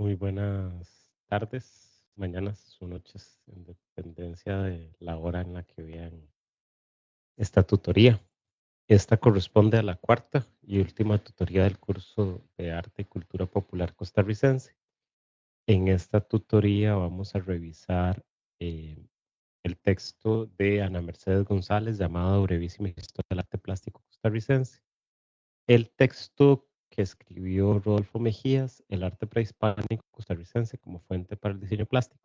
Muy buenas tardes, mañanas o noches, en dependencia de la hora en la que vean esta tutoría. Esta corresponde a la cuarta y última tutoría del curso de Arte y Cultura Popular Costarricense. En esta tutoría vamos a revisar eh, el texto de Ana Mercedes González llamado Brevísima Historia del Arte Plástico Costarricense. El texto que escribió Rodolfo Mejías, El arte prehispánico costarricense como fuente para el diseño plástico,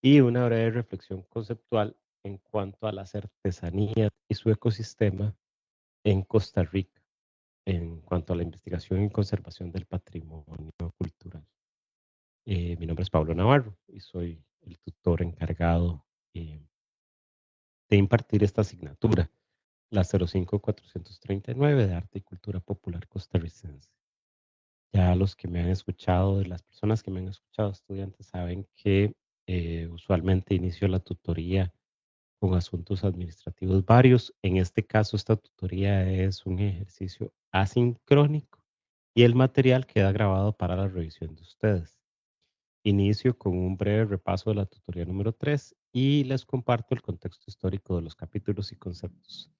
y una breve reflexión conceptual en cuanto a las artesanías y su ecosistema en Costa Rica, en cuanto a la investigación y conservación del patrimonio cultural. Mi nombre es Pablo Navarro y soy el tutor encargado de impartir esta asignatura, la 05439 de Arte y Cultura Popular Costarricense. Ya los que me han escuchado, las personas que me han escuchado, estudiantes, saben que usualmente inicio la tutoría con asuntos administrativos varios. En este caso, esta tutoría es un ejercicio asincrónico y el material queda grabado para la revisión de ustedes. Inicio con un breve repaso de la tutoría número 3 y les comparto el contexto histórico de los capítulos y conceptos.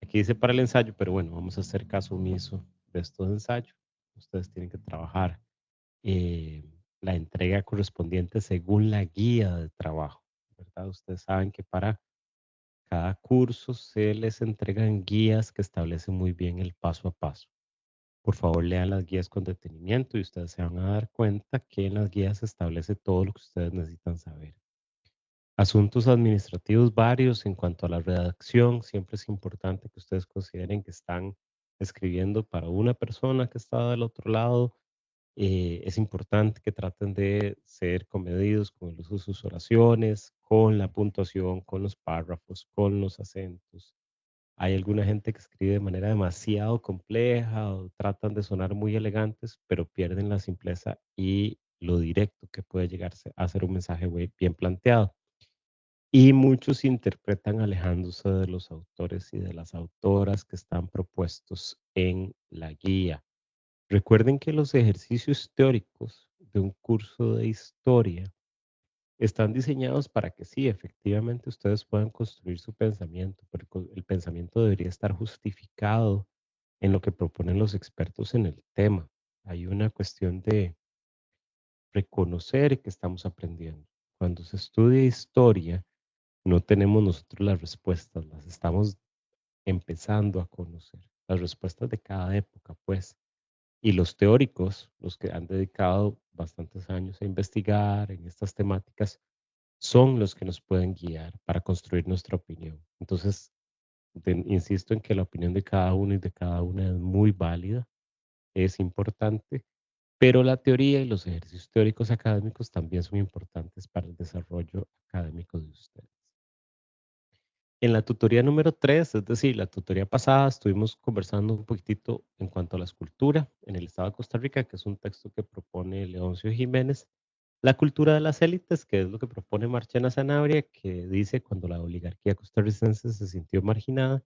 Aquí dice para el ensayo, pero bueno, vamos a hacer caso omiso de estos ensayos. Ustedes tienen que trabajar eh, la entrega correspondiente según la guía de trabajo, ¿verdad? Ustedes saben que para cada curso se les entregan guías que establecen muy bien el paso a paso. Por favor, lean las guías con detenimiento y ustedes se van a dar cuenta que en las guías se establece todo lo que ustedes necesitan saber. Asuntos administrativos varios en cuanto a la redacción, siempre es importante que ustedes consideren que están escribiendo para una persona que está del otro lado. Es importante que traten de ser comedidos con el uso de sus oraciones, con la puntuación, con los párrafos, con los acentos. Hay alguna gente que escribe de manera demasiado compleja o tratan de sonar muy elegantes, pero pierden la simpleza y lo directo que puede llegarse a ser un mensaje bien planteado. Y muchos interpretan alejándose de los autores y de las autoras que están propuestos en la guía. Recuerden que los ejercicios teóricos de un curso de historia están diseñados para que sí, efectivamente ustedes puedan construir su pensamiento, pero el pensamiento debería estar justificado en lo que proponen los expertos en el tema. Hay una cuestión de reconocer que estamos aprendiendo. Cuando se estudia historia, no tenemos nosotros las respuestas, las estamos empezando a conocer, las respuestas de cada época, pues. Y los teóricos, los que han dedicado bastantes años a investigar en estas temáticas, son los que nos pueden guiar para construir nuestra opinión. Entonces, insisto en que la opinión de cada uno y de cada una es muy válida, es importante, pero la teoría y los ejercicios teóricos académicos también son importantes para el desarrollo académico de ustedes. En la tutoría número 3, es decir, la tutoría pasada, estuvimos conversando un poquitito en cuanto a la escultura en el estado de Costa Rica, que es un texto que propone Leoncio Jiménez. La cultura de las élites, que es lo que propone Marchena Sanabria, que dice cuando la oligarquía costarricense se sintió marginada,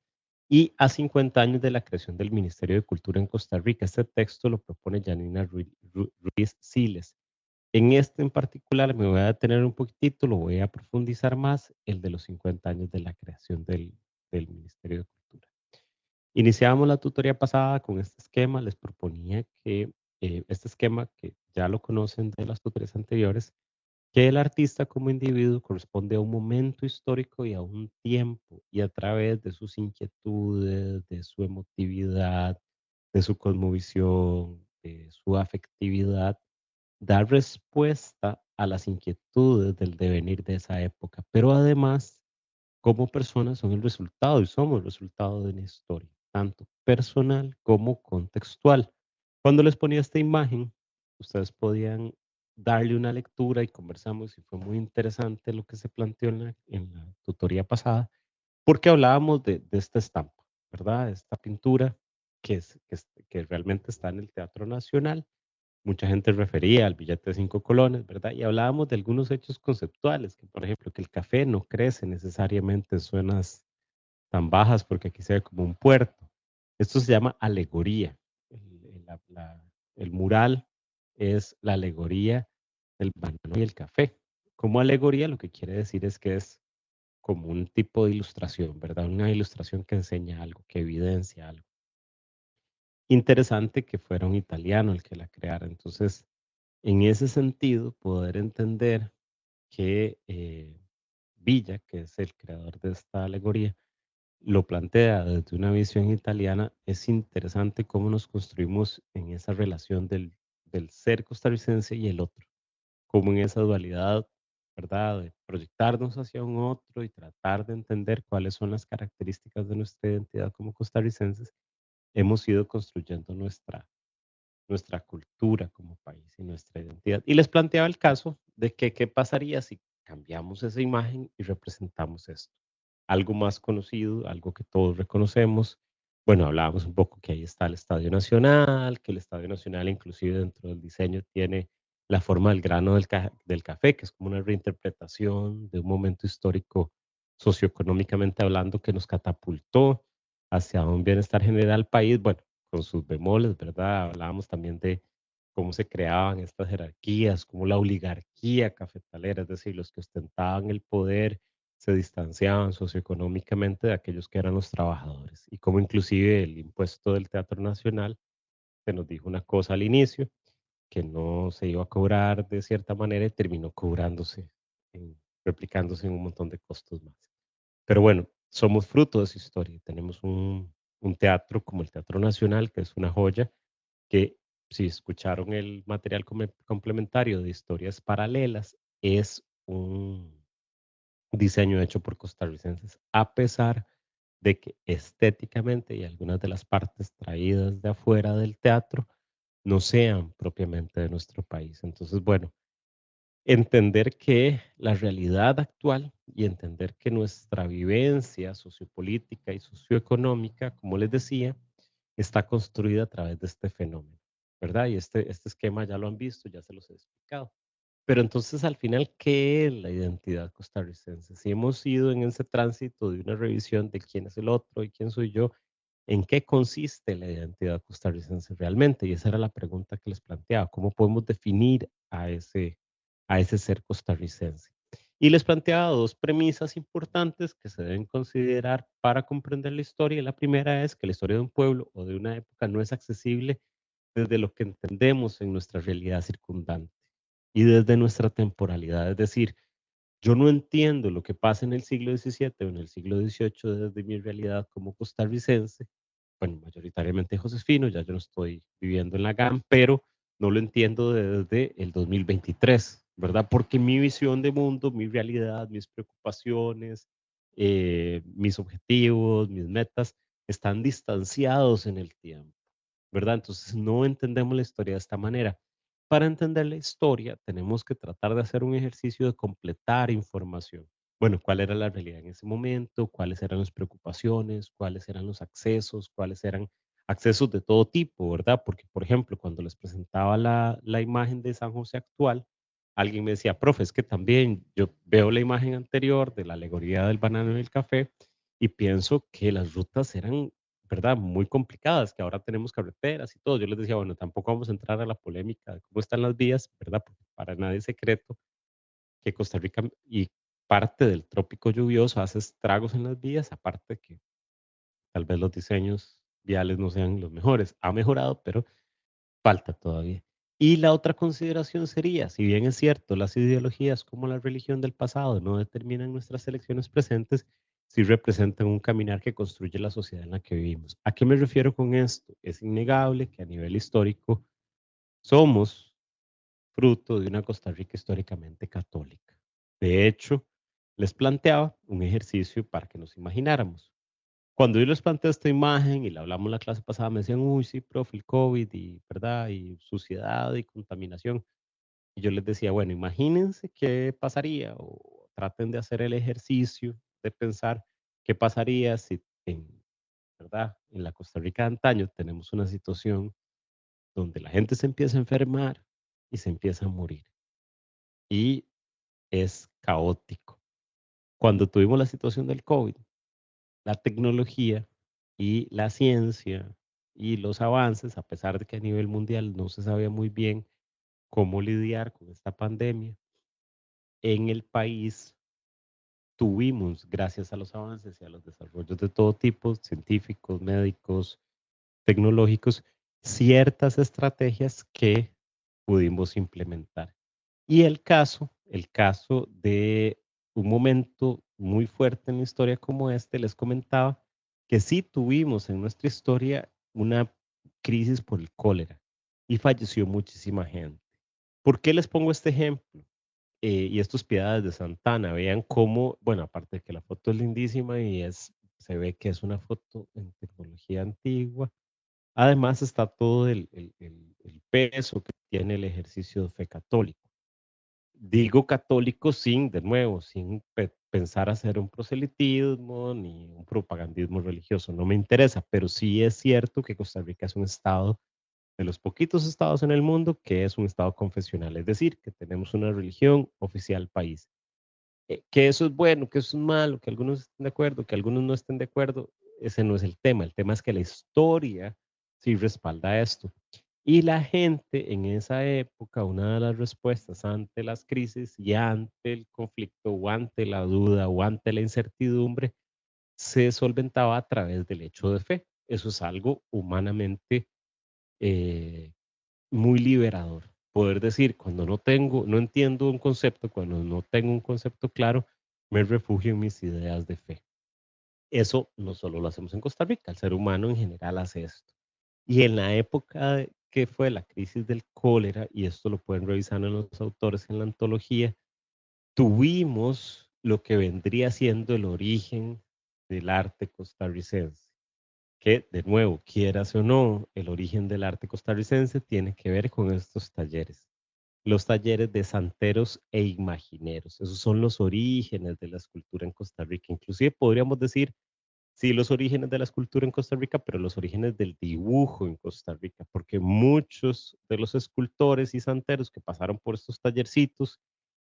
y a 50 años de la creación del Ministerio de Cultura en Costa Rica. Este texto lo propone Janina Ruiz Siles. En este en particular me voy a detener un poquitito, lo voy a profundizar más, el de los 50 años de la creación del Ministerio de Cultura. Iniciamos la tutoría pasada con este esquema, les proponía que este esquema, que ya lo conocen de las tutorías anteriores, que el artista como individuo corresponde a un momento histórico y a un tiempo, y a través de sus inquietudes, de su emotividad, de su cosmovisión, de su afectividad, dar respuesta a las inquietudes del devenir de esa época, pero además, como personas son el resultado y somos el resultado de una historia, tanto personal como contextual. Cuando les ponía esta imagen, ustedes podían darle una lectura y conversamos y fue muy interesante lo que se planteó en la tutoría pasada, porque hablábamos de esta estampa, ¿verdad? Esta pintura que realmente está en el Teatro Nacional. Mucha gente refería al billete de 5 colones, ¿verdad? Y hablábamos de algunos hechos conceptuales, que por ejemplo, que el café no crece necesariamente en zonas tan bajas porque aquí se ve como un puerto. Esto se llama alegoría. El mural es la alegoría el banano y el café. Como alegoría, lo que quiere decir es que es como un tipo de ilustración, ¿verdad? Una ilustración que enseña algo, que evidencia algo. Interesante que fuera un italiano el que la creara. Entonces, en ese sentido, poder entender que Villa, que es el creador de esta alegoría, lo plantea desde una visión italiana, es interesante cómo nos construimos en esa relación del ser costarricense y el otro, como en esa dualidad, ¿verdad? De proyectarnos hacia un otro y tratar de entender cuáles son las características de nuestra identidad como costarricenses, hemos ido construyendo nuestra cultura como país y nuestra identidad. Y les planteaba el caso de que qué pasaría si cambiamos esa imagen y representamos esto. Algo más conocido, algo que todos reconocemos. Bueno, hablábamos un poco que ahí está el Estadio Nacional, que el Estadio Nacional inclusive dentro del diseño tiene la forma del grano del café, que es como una reinterpretación de un momento histórico socioeconómicamente hablando que nos catapultó hacia un bienestar general país. Bueno, con sus bemoles, ¿verdad? Hablábamos también de cómo se creaban estas jerarquías, cómo la oligarquía cafetalera, es decir, los que ostentaban el poder se distanciaban socioeconómicamente de aquellos que eran los trabajadores y cómo inclusive el impuesto del Teatro Nacional se nos dijo una cosa al inicio, que no se iba a cobrar de cierta manera y terminó cobrándose, replicándose en un montón de costos más. Pero bueno, somos fruto de esa historia. Tenemos un teatro como el Teatro Nacional, que es una joya, que si escucharon el material complementario de historias paralelas, es un diseño hecho por costarricenses, a pesar de que estéticamente y algunas de las partes traídas de afuera del teatro no sean propiamente de nuestro país. Entonces, bueno, entender que la realidad actual y entender que nuestra vivencia sociopolítica y socioeconómica, como les decía, está construida a través de este fenómeno, ¿verdad? Y este esquema ya lo han visto, ya se los he explicado. Pero entonces, al final, ¿qué es la identidad costarricense? Si hemos ido en ese tránsito de una revisión de quién es el otro y quién soy yo, ¿en qué consiste la identidad costarricense realmente? Y esa era la pregunta que les planteaba, ¿cómo podemos definir a ese ser costarricense? Y les planteaba dos premisas importantes que se deben considerar para comprender la historia. La primera es que la historia de un pueblo o de una época no es accesible desde lo que entendemos en nuestra realidad circundante y desde nuestra temporalidad. Es decir, yo no entiendo lo que pasa en el siglo XVII o en el siglo XVIII desde mi realidad como costarricense, bueno, mayoritariamente josefino, ya yo no estoy viviendo en la GAM, pero no lo entiendo desde el 2023, ¿verdad? Porque mi visión de mundo, mi realidad, mis preocupaciones, mis objetivos, mis metas, están distanciados en el tiempo, ¿verdad? Entonces no entendemos la historia de esta manera. Para entender la historia tenemos que tratar de hacer un ejercicio de completar información. Bueno, ¿cuál era la realidad en ese momento? ¿Cuáles eran las preocupaciones? ¿Cuáles eran los accesos? ¿Cuáles eran accesos de todo tipo, verdad? Porque, por ejemplo, cuando les presentaba la imagen de San José actual, alguien me decía, profe, es que también yo veo la imagen anterior de la alegoría del banano y el café y pienso que las rutas eran, ¿verdad? Muy complicadas, que ahora tenemos carreteras y todo. Yo les decía, bueno, tampoco vamos a entrar a la polémica de cómo están las vías, ¿verdad? Porque para nadie es secreto que Costa Rica y parte del trópico lluvioso hace estragos en las vías, aparte que tal vez los diseños viales no sean los mejores. Ha mejorado, pero falta todavía. Y la otra consideración sería, si bien es cierto, las ideologías como la religión del pasado no determinan nuestras elecciones presentes, sí representan un caminar que construye la sociedad en la que vivimos. ¿A qué me refiero con esto? Es innegable que a nivel histórico somos fruto de una Costa Rica históricamente católica. De hecho, les planteaba un ejercicio para que nos imagináramos. Cuando yo les planteé esta imagen y la hablamos la clase pasada, me decían, uy, sí, profe, el COVID y, ¿verdad? Y suciedad y contaminación. Y yo les decía, bueno, imagínense qué pasaría o traten de hacer el ejercicio de pensar qué pasaría si ¿verdad? En la Costa Rica de antaño tenemos una situación donde la gente se empieza a enfermar y se empieza a morir. Y es caótico. Cuando tuvimos la situación del COVID, la tecnología y la ciencia y los avances, a pesar de que a nivel mundial no se sabía muy bien cómo lidiar con esta pandemia. En el país tuvimos, gracias a los avances y a los desarrollos de todo tipo, científicos, médicos, tecnológicos, ciertas estrategias que pudimos implementar. Y el caso de un momento muy fuerte en la historia como este, les comentaba que sí tuvimos en nuestra historia una crisis por el cólera y falleció muchísima gente. ¿Por qué les pongo este ejemplo? Y estos Piedades de Santana, vean cómo, bueno, aparte de que la foto es lindísima y se ve que es una foto en tecnología antigua, además está todo el peso que tiene el ejercicio de fe católico. Digo católico sin, de nuevo, sin pensar hacer un proselitismo ni un propagandismo religioso, no me interesa, pero sí es cierto que Costa Rica es un estado de los poquitos estados en el mundo que es un estado confesional, es decir, que tenemos una religión oficial país. Que eso es bueno, que eso es malo, que algunos estén de acuerdo, que algunos no estén de acuerdo, ese no es el tema es que la historia sí respalda esto. Y la gente en esa época, una de las respuestas ante las crisis y ante el conflicto o ante la duda o ante la incertidumbre, se solventaba a través del hecho de fe. Eso es algo humanamente eh, muy liberador. Poder decir, cuando no entiendo un concepto, cuando no tengo un concepto claro, me refugio en mis ideas de fe. Eso no solo lo hacemos en Costa Rica, el ser humano en general hace esto. Y en la época que fue la crisis del cólera, y esto lo pueden revisar en los autores en la antología, tuvimos lo que vendría siendo el origen del arte costarricense, que de nuevo, quieras o no, el origen del arte costarricense tiene que ver con estos talleres. Los talleres de santeros e imagineros. Esos son los orígenes de la escultura en Costa Rica. Inclusive podríamos decir, sí, los orígenes de la escultura en Costa Rica, pero los orígenes del dibujo en Costa Rica, porque muchos de los escultores y santeros que pasaron por estos tallercitos,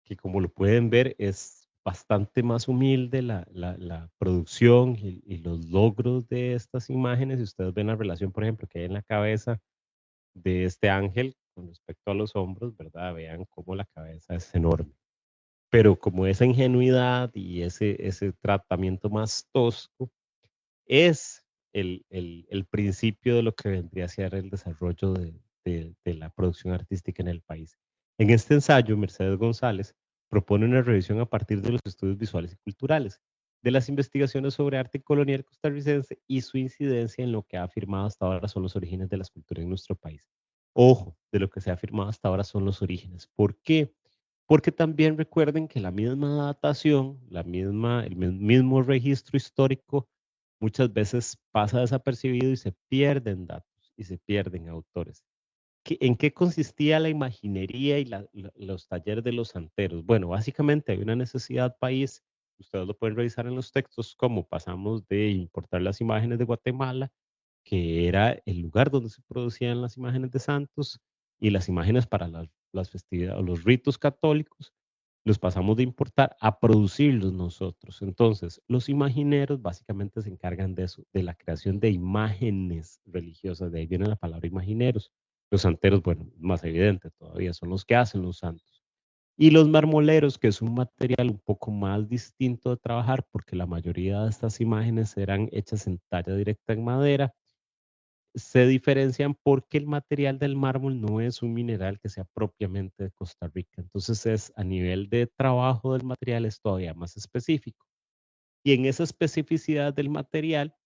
que como lo pueden ver es bastante más humilde la producción y los logros de estas imágenes. Si ustedes ven la relación, por ejemplo, que hay en la cabeza de este ángel con respecto a los hombros, ¿verdad? Vean cómo la cabeza es enorme. Pero como esa ingenuidad y ese tratamiento más tosco es el principio de lo que vendría a ser el desarrollo de la producción artística en el país. En este ensayo, Mercedes González propone una revisión a partir de los estudios visuales y culturales, de las investigaciones sobre arte colonial costarricense y su incidencia en lo que ha afirmado hasta ahora son los orígenes de la escultura en nuestro país. Ojo, de lo que se ha afirmado hasta ahora son los orígenes. ¿Por qué? Porque también recuerden que la misma datación, mismo registro histórico, muchas veces pasa desapercibido y se pierden datos y se pierden autores. ¿En qué consistía la imaginería y los talleres de los santeros? Bueno, básicamente hay una necesidad país, ustedes lo pueden revisar en los textos, cómo pasamos de importar las imágenes de Guatemala, que era el lugar donde se producían las imágenes de santos y las imágenes para las festividades, los ritos católicos, los pasamos de importar a producirlos nosotros. Entonces, los imagineros básicamente se encargan de eso, de la creación de imágenes religiosas, de ahí viene la palabra imagineros. Los santeros, bueno, más evidente todavía, son los que hacen los santos. Y los marmoleros, que es un material un poco más distinto de trabajar, porque la mayoría de estas imágenes eran hechas en talla directa en madera, se diferencian porque el material del mármol no es un mineral que sea propiamente de Costa Rica. Entonces es a nivel de trabajo del material es todavía más específico. Y en esa especificidad del material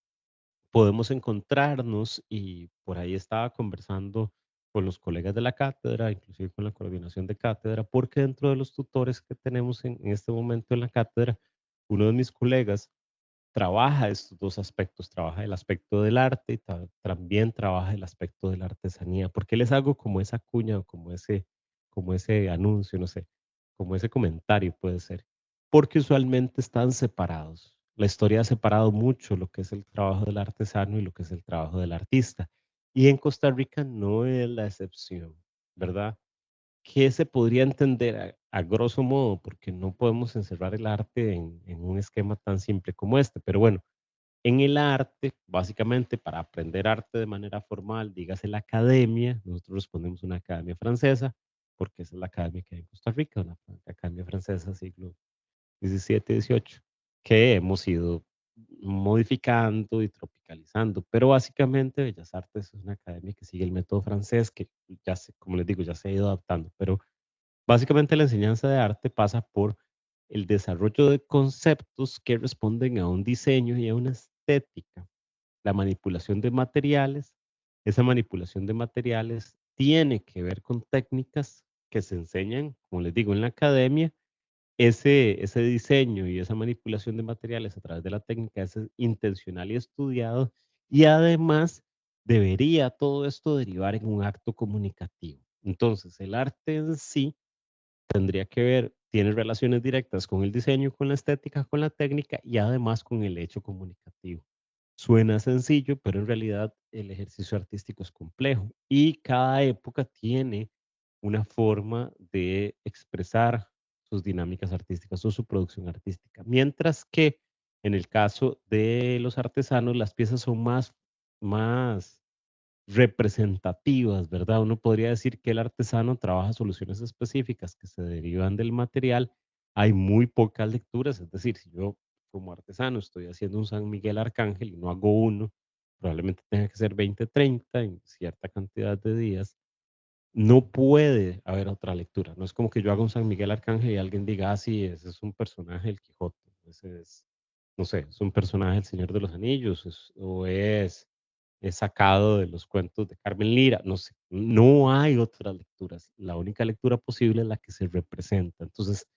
podemos encontrarnos y por ahí estaba conversando con los colegas de la cátedra, inclusive con la coordinación de cátedra, porque dentro de los tutores que tenemos en este momento en la cátedra, uno de mis colegas trabaja estos dos aspectos, trabaja el aspecto del arte y también trabaja el aspecto de la artesanía, porque les hago como esa cuña o como ese anuncio, no sé, como ese comentario puede ser, porque usualmente están separados. La historia ha separado mucho lo que es el trabajo del artesano y lo que es el trabajo del artista. Y en Costa Rica no es la excepción, ¿verdad? ¿Qué se podría entender a grosso modo? Porque no podemos encerrar el arte en un esquema tan simple como este. Pero bueno, en el arte, básicamente para aprender arte de manera formal, dígase la academia, nosotros respondemos una academia francesa, porque esa es la academia que hay en Costa Rica, la Academia Francesa siglo XVII, XVIII, que hemos ido modificando y tropicalizando. Pero básicamente Bellas Artes es una academia que sigue el método francés, que ya se, como les digo, ya se ha ido adaptando. Pero básicamente la enseñanza de arte pasa por el desarrollo de conceptos que responden a un diseño y a una estética, la manipulación de materiales. Esa manipulación de materiales tiene que ver con técnicas que se enseñan, como les digo, en la academia. Ese diseño y esa manipulación de materiales a través de la técnica es intencional y estudiado, y además debería todo esto derivar en un acto comunicativo. Entonces, el arte en sí tendría que ver, tiene relaciones directas con el diseño, con la estética, con la técnica y además con el hecho comunicativo. Suena sencillo, pero en realidad el ejercicio artístico es complejo y cada época tiene una forma de expresar sus dinámicas artísticas o su producción artística. Mientras que en el caso de los artesanos, las piezas son más representativas, ¿verdad? Uno podría decir que el artesano trabaja soluciones específicas que se derivan del material. Hay muy pocas lecturas, es decir, si yo como artesano estoy haciendo un San Miguel Arcángel y no hago uno, probablemente tenga que ser 20, 30 en cierta cantidad de días. No puede haber otra lectura. No es como que yo haga un San Miguel Arcángel y alguien diga, ah, sí, ese es un personaje del Quijote, ese es, no sé, es un personaje del Señor de los Anillos, o es sacado de los cuentos de Carmen Lira, no sé, no hay otras lecturas. La única lectura posible es la que se representa. Entonces,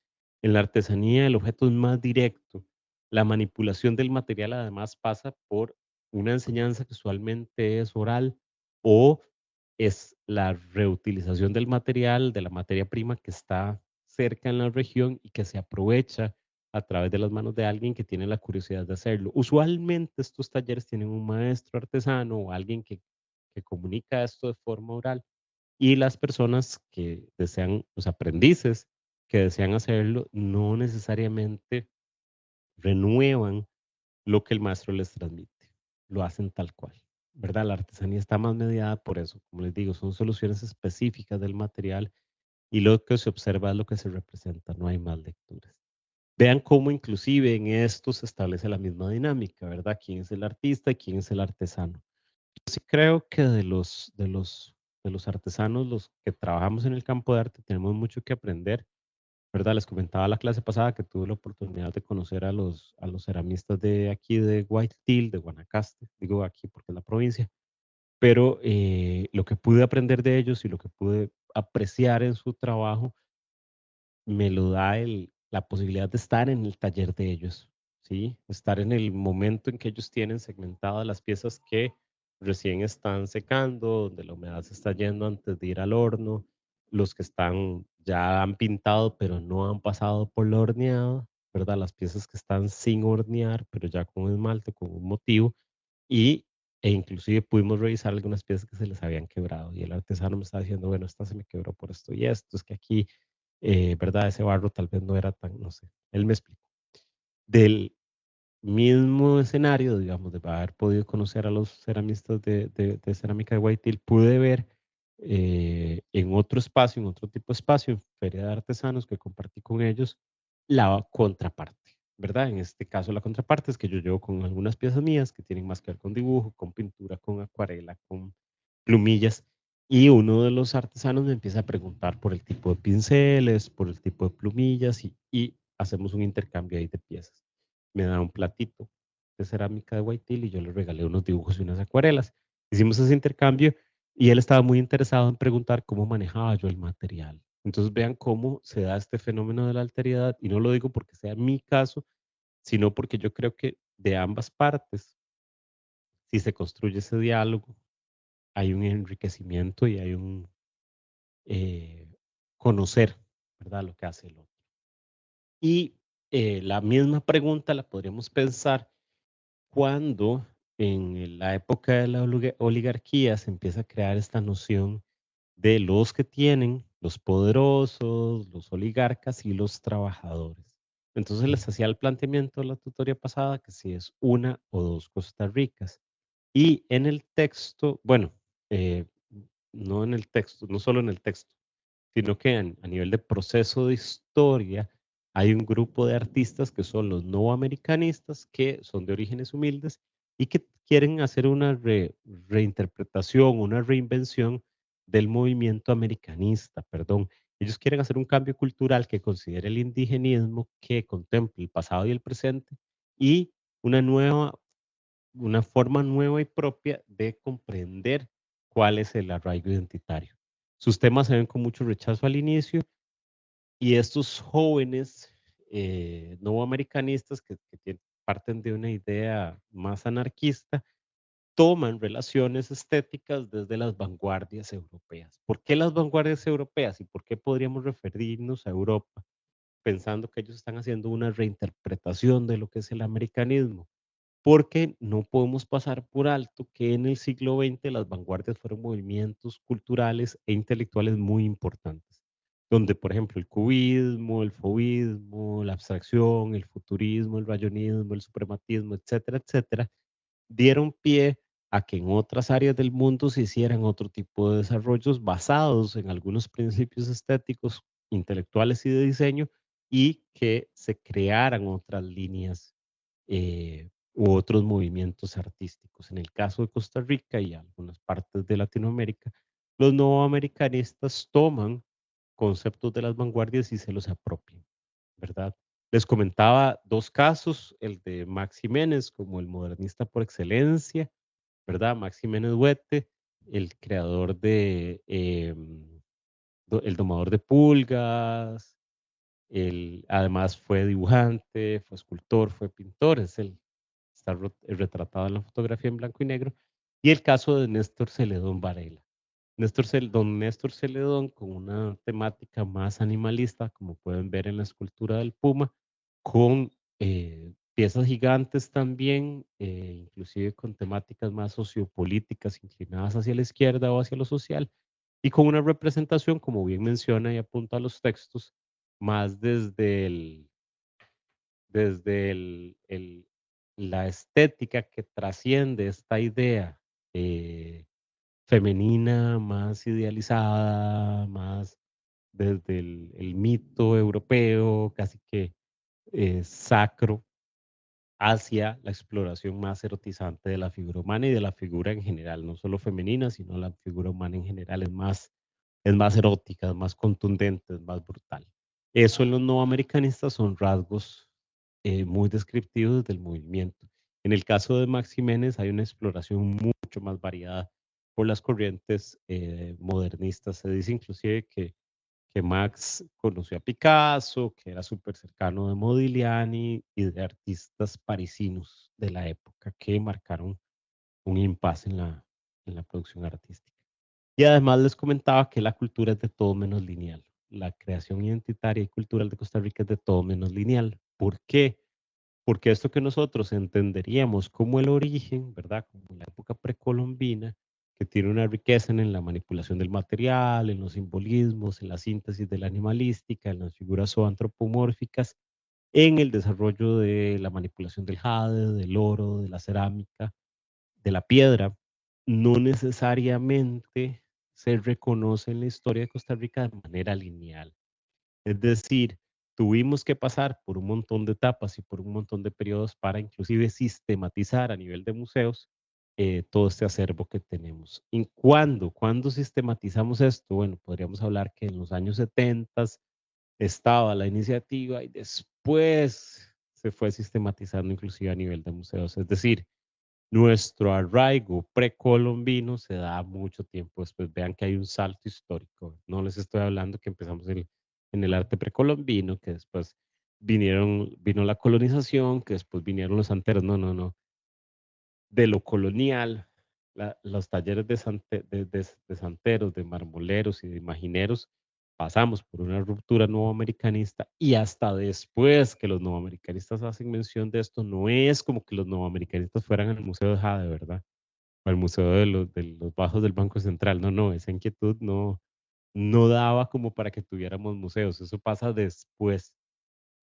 en la artesanía el objeto es más directo. La manipulación del material además pasa por una enseñanza que usualmente es oral o es la reutilización del material, de la materia prima que está cerca en la región y que se aprovecha a través de las manos de alguien que tiene la curiosidad de hacerlo. Usualmente estos talleres tienen un maestro artesano o alguien que comunica esto de forma oral y las personas que desean, los aprendices que desean hacerlo, no necesariamente renuevan lo que el maestro les transmite, lo hacen tal cual, ¿verdad? La artesanía está más mediada por eso, como les digo, son soluciones específicas del material y lo que se observa es lo que se representa, no hay más lecturas. Vean cómo inclusive en esto se establece la misma dinámica, ¿verdad? ¿Quién es el artista y quién es el artesano? Yo sí creo que de los artesanos, los que trabajamos en el campo de arte, tenemos mucho que aprender, ¿verdad? Les comentaba la clase pasada que tuve la oportunidad de conocer a los ceramistas de aquí de Guayaquil, de Guanacaste, digo aquí porque es la provincia, pero lo que pude aprender de ellos y lo que pude apreciar en su trabajo me lo da la posibilidad de estar en el taller de ellos, ¿sí? Estar en el momento en que ellos tienen segmentadas las piezas que recién están secando, donde la humedad se está yendo antes de ir al horno, los que están ya han pintado pero no han pasado por la horneada, ¿verdad? Las piezas que están sin hornear, pero ya con esmalte, con un motivo, y, inclusive pudimos revisar algunas piezas que se les habían quebrado y el artesano me estaba diciendo, bueno, esta se me quebró por esto y esto, es que aquí ¿verdad? Ese barro tal vez no era tan, no sé, él me explicó. Del mismo escenario, digamos, de haber podido conocer a los ceramistas de cerámica de Guayaquil, pude ver en otro espacio, en otro tipo de espacio, en Feria de Artesanos, que compartí con ellos, la contraparte, ¿verdad? En este caso, la contraparte es que yo llevo con algunas piezas mías que tienen más que ver con dibujo, con pintura, con acuarela, con plumillas, y uno de los artesanos me empieza a preguntar por el tipo de pinceles, por el tipo de plumillas, y hacemos un intercambio ahí de piezas. Me da un platito de cerámica de Guayaquil y yo le regalé unos dibujos y unas acuarelas. Hicimos ese intercambio y él estaba muy interesado en preguntar cómo manejaba yo el material. Entonces vean cómo se da este fenómeno de la alteridad y no lo digo porque sea mi caso, sino porque yo creo que de ambas partes, si se construye ese diálogo, hay un enriquecimiento y hay un eh, conocer, ¿verdad? Lo que hace el otro. Y la misma pregunta la podríamos pensar cuando en la época de la oligarquía se empieza a crear esta noción de los que tienen, los poderosos, los oligarcas y los trabajadores. Entonces les hacía el planteamiento de la tutoría pasada que si es una o dos Costa Ricas. Y en el texto, bueno, no en el texto, no solo en el texto. sino que a nivel de proceso de historia hay un grupo de artistas que son los no americanistas, que son de orígenes humildes y que quieren hacer una reinterpretación, una reinvención del movimiento americanista, perdón. Ellos quieren hacer un cambio cultural que considere el indigenismo, que contemple el pasado y el presente y una nueva una forma nueva y propia de comprender cuál es el arraigo identitario. Sus temas se ven con mucho rechazo al inicio y estos jóvenes no americanistas parten de una idea más anarquista, toman relaciones estéticas desde las vanguardias europeas. ¿Por qué las vanguardias europeas y por qué podríamos referirnos a Europa pensando que ellos están haciendo una reinterpretación de lo que es el americanismo? Porque no podemos pasar por alto que en el siglo XX las vanguardias fueron movimientos culturales e intelectuales muy importantes, donde, por ejemplo, el cubismo, el fauvismo, la abstracción, el futurismo, el rayonismo, el suprematismo, etcétera, etcétera, dieron pie a que en otras áreas del mundo se hicieran otro tipo de desarrollos basados en algunos principios estéticos, intelectuales y de diseño, y que se crearan otras líneas u otros movimientos artísticos. En el caso de Costa Rica y algunas partes de Latinoamérica, los no americanistas toman conceptos de las vanguardias y se los apropian, ¿verdad? Les comentaba 2 casos, el de Max Jiménez como el modernista por excelencia, ¿verdad? Max Jiménez Huete, el creador de, El domador de pulgas, además fue dibujante, fue escultor, fue pintor, está retratado en la fotografía en blanco y negro, y el caso de Néstor Celedón Varela. Don Néstor Celedón, con una temática más animalista, como pueden ver en la escultura del puma, con piezas gigantes también, inclusive con temáticas más sociopolíticas inclinadas hacia la izquierda o hacia lo social, y con una representación, como bien menciona y apunta a los textos, más la estética que trasciende esta idea eh, femenina, más idealizada, más desde el mito europeo, casi que sacro, hacia la exploración más erotizante de la figura humana y de la figura en general, no solo femenina, sino la figura humana en general es más erótica, es más contundente, es más brutal. Eso en los no americanistas son rasgos muy descriptivos del movimiento. En el caso de Max Jiménez hay una exploración mucho más variada por las corrientes modernistas. Se dice inclusive que Max conoció a Picasso, que era súper cercano de Modigliani y de artistas parisinos de la época que marcaron un impasse en la producción artística. Y además les comentaba que la cultura es de todo menos lineal. La creación identitaria y cultural de Costa Rica es de todo menos lineal. ¿Por qué? Porque esto que nosotros entenderíamos como el origen, ¿verdad? Como la época precolombina, que tiene una riqueza en la manipulación del material, en los simbolismos, en la síntesis de la animalística, en las figuras zoantropomórficas, en el desarrollo de la manipulación del jade, del oro, de la cerámica, de la piedra, no necesariamente se reconoce en la historia de Costa Rica de manera lineal. Es decir, tuvimos que pasar por un montón de etapas y por un montón de periodos para inclusive sistematizar a nivel de museos todo este acervo que tenemos. ¿Y cuándo sistematizamos esto? Bueno, podríamos hablar que en los años 70 estaba la iniciativa y después se fue sistematizando inclusive a nivel de museos. Es decir, nuestro arraigo precolombino se da mucho tiempo después. Vean que hay un salto histórico. No les estoy hablando que empezamos en el arte precolombino, que después vino la colonización, que después vinieron los santeros. No, no, no. De lo colonial, los talleres de santeros, de marmoleros y de imagineros, pasamos por una ruptura nuevoamericanista y hasta después que los nuevoamericanistas hacen mención de esto, no es como que los nuevoamericanistas fueran al Museo de Jade, ¿verdad? O al Museo de los Bajos del Banco Central. No, no, esa inquietud no daba como para que tuviéramos museos. Eso pasa después.